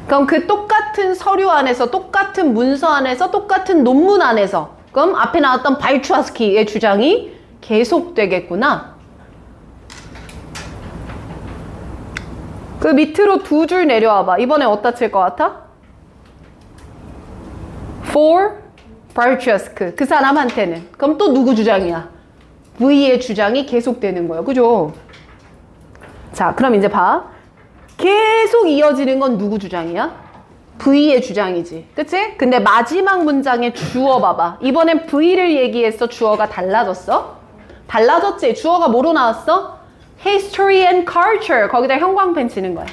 그럼 그 똑같은 서류 안에서, 똑같은 문서 안에서, 똑같은 논문 안에서, 그럼 앞에 나왔던 발추아스키의 주장이 계속되겠구나. 그 밑으로 두 줄 내려와 봐. 이번에 어디다 칠 것 같아? For 발추아스크. 그 사람한테는. 그럼 또 누구 주장이야? V의 주장이 계속되는 거예요. 그죠? 자, 그럼 이제 봐. 계속 이어지는 건 누구 주장이야? V의 주장이지. 그치? 근데 마지막 문장에 주어 봐봐. 이번엔 V를 얘기했어? 주어가 달라졌어? 달라졌지? 주어가 뭐로 나왔어? History and culture. 거기다 형광펜 치는 거야.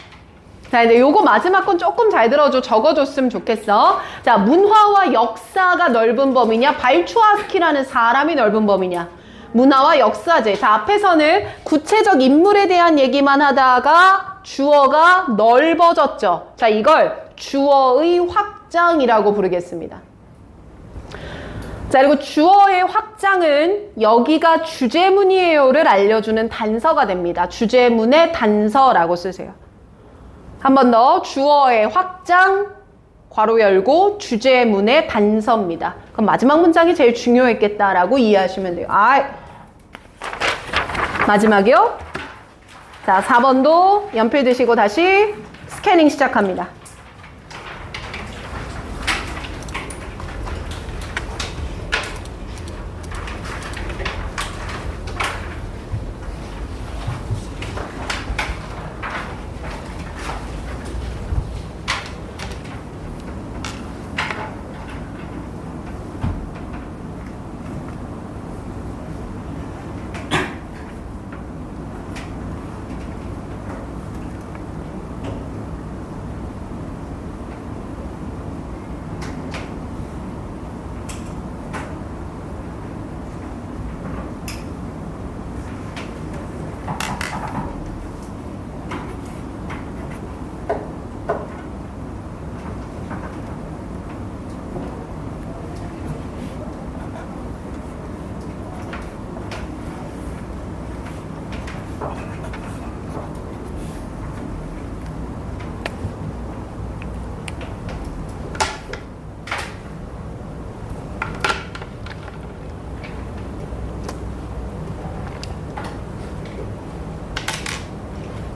자, 이제 요거 마지막 건 조금 잘 들어줘. 적어줬으면 좋겠어. 자, 문화와 역사가 넓은 범위냐? 발추아스키라는 사람이 넓은 범위냐? 문화와 역사지. 자, 앞에서는 구체적 인물에 대한 얘기만 하다가 주어가 넓어졌죠. 자, 이걸 주어의 확장이라고 부르겠습니다. 자, 그리고 주어의 확장은 여기가 주제문이에요를 알려주는 단서가 됩니다. 주제문의 단서라고 쓰세요. 한 번 더. 주어의 확장, 괄호 열고 주제문의 단서입니다. 그럼 마지막 문장이 제일 중요했겠다라고 이해하시면 돼요. 마지막이요. 자, 4번도 연필 드시고 다시 스캐닝 시작합니다.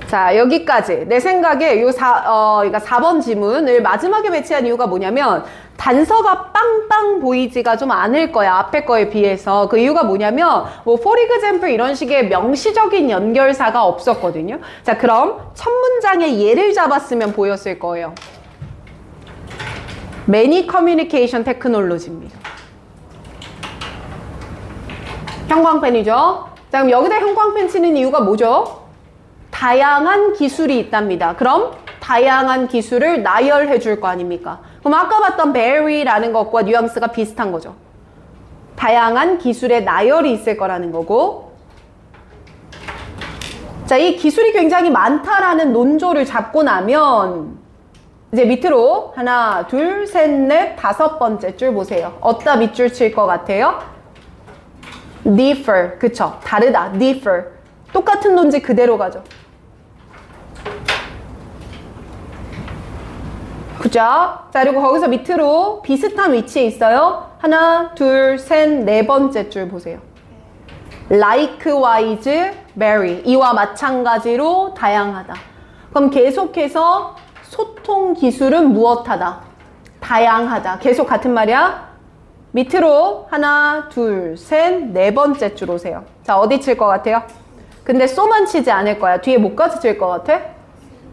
자, 여기까지. 내 생각에 그러니까 4번 지문을 마지막에 배치한 이유가 뭐냐면 단서가 빵빵 보이지가 좀 않을 거야. 앞에 거에 비해서. 그 이유가 뭐냐면 뭐 for example 이런 식의 명시적인 연결사가 없었거든요. 자, 그럼 첫 문장에 예를 잡았으면 보였을 거예요. Many communication technology입니다. 형광펜이죠. 자, 그럼 여기다 형광펜 치는 이유가 뭐죠? 다양한 기술이 있답니다. 그럼 다양한 기술을 나열해 줄 거 아닙니까? 그럼 아까 봤던 vary라는 것과 뉘앙스가 비슷한 거죠. 다양한 기술의 나열이 있을 거라는 거고. 자, 이 기술이 굉장히 많다라는 논조를 잡고 나면 이제 밑으로 하나, 둘, 셋, 넷, 다섯 번째 줄 보세요. 어디다 밑줄 칠 것 같아요? differ. 그쵸? 다르다. differ. 똑같은 논지 그대로 가죠. 그죠? 자, 그리고 거기서 밑으로 비슷한 위치에 있어요. 하나, 둘, 셋, 네 번째 줄 보세요. likewise vary. 이와 마찬가지로 다양하다. 그럼 계속해서 소통 기술은 무엇하다? 다양하다. 계속 같은 말이야. 밑으로 하나, 둘, 셋, 네 번째 줄 오세요. 자, 어디 칠 것 같아요? 근데 so만 치지 않을 거야. 뒤에 뭐까지 칠 것 같아?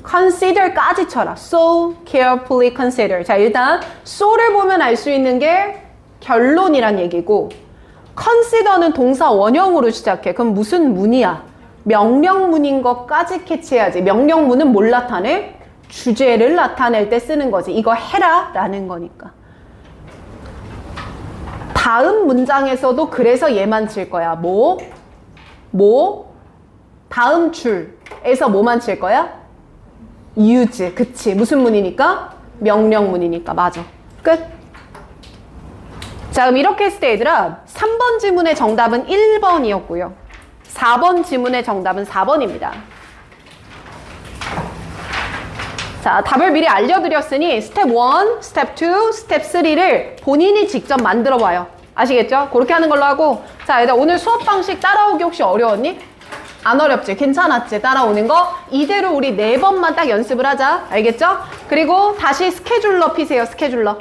consider까지 쳐라. So carefully consider. 자, 일단 so를 보면 알 수 있는 게 결론이란 얘기고, consider는 동사 원형으로 시작해. 그럼 무슨 문이야? 명령문인 것까지 캐치해야지. 명령문은 뭘 나타내? 주제를 나타낼 때 쓰는 거지. 이거 해라 라는 거니까. 다음 문장에서도 그래서 얘만 칠 거야. 다음 줄에서 뭐만 칠 거야? use. 그치. 무슨 문이니까? 명령문이니까. 맞아. 끝. 자, 그럼 이렇게 했을 때 얘들아, 3번 지문의 정답은 1번이었고요. 4번 지문의 정답은 4번입니다. 자, 답을 미리 알려드렸으니 스텝 1, 스텝 2, 스텝 3를 본인이 직접 만들어 봐요. 아시겠죠? 그렇게 하는 걸로 하고, 자, 얘들아 오늘 수업 방식 따라오기 혹시 어려웠니? 안 어렵지? 괜찮았지? 따라오는 거? 이대로 우리 4번만 딱 연습을 하자. 알겠죠? 그리고 다시 스케줄러 피세요. 스케줄러.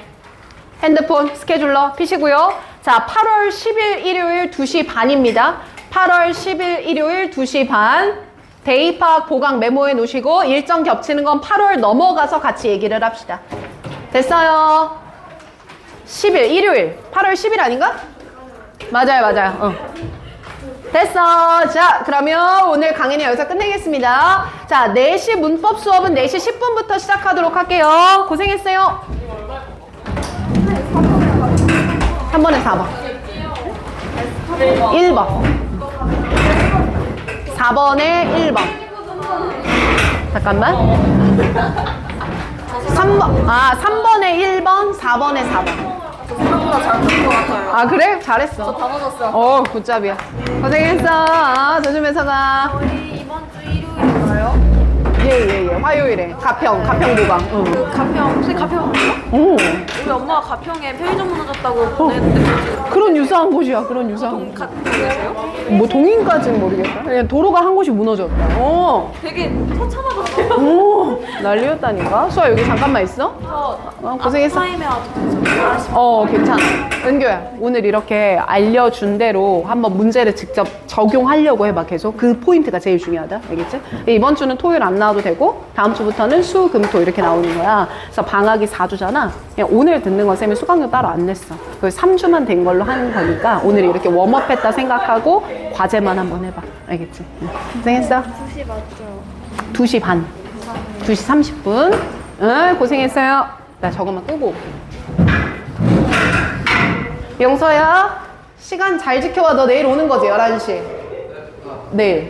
핸드폰 스케줄러 피시고요. 자, 8월 10일 일요일 2시 반입니다. 8월 10일 일요일 2시 반. 데이 파악 보강 메모해 놓으시고 일정 겹치는 건 8월 넘어가서 같이 얘기를 합시다. 됐어요. 10일 일요일 8월 10일 아닌가? 맞아요. 됐어. 자, 그러면 오늘 강의는 여기서 끝내겠습니다. 자, 4시 문법 수업은 4시 10분부터 시작하도록 할게요. 고생했어요. 3번에 4번 1번 4번에 1번. 잠깐만. 3번에 1번, 4번에 4번. 생각보다 잘 듣는 것 같아요. 아, 그래? 잘했어. 저 다 맞았어요. 굿잡이야. 고생했어. 조심해서 가. 저희 이번 주 일요일인가요? 예. 화요일에. 가평 보강. 응. 그 가평, 혹시 가평 몰라? 오. 우리 엄마가 가평에 편의점 무너졌다고 보냈는데 그런 유사한 곳이야. 그런 유사한 곳. 계세요? 뭐 동인까지는 모르겠다. 그냥 도로가 한 곳이 무너졌다. 되게 처참하던데요? 오. 난리였다니까. 수아 여기 잠깐만 있어. 고생했어. 타임에 와도 괜찮아. 은교야, 오늘 이렇게 알려준 대로 한번 문제를 직접 적용하려고 해봐. 계속 그 포인트가 제일 중요하다. 알겠지? 이번 주는 토요일 안 나와도 되고 다음 주부터는 수, 금, 토 이렇게 나오는 거야. 그래서 방학이 4주잖아. 그냥 오늘 듣는 건 쌤이 수강료 따로 안 냈어. 그래서 3주만 된 걸로 하는 거니까 오늘 이렇게 웜업했다 생각하고 과제만 한번 해봐. 알겠지? 고생했어. 2시 맞죠? 2시 반. 2시 30분. 응, 고생했어요. 나 저것만 끄고 올게. 용서야, 시간 잘 지켜와. 너 내일 오는 거지, 11시. 내일.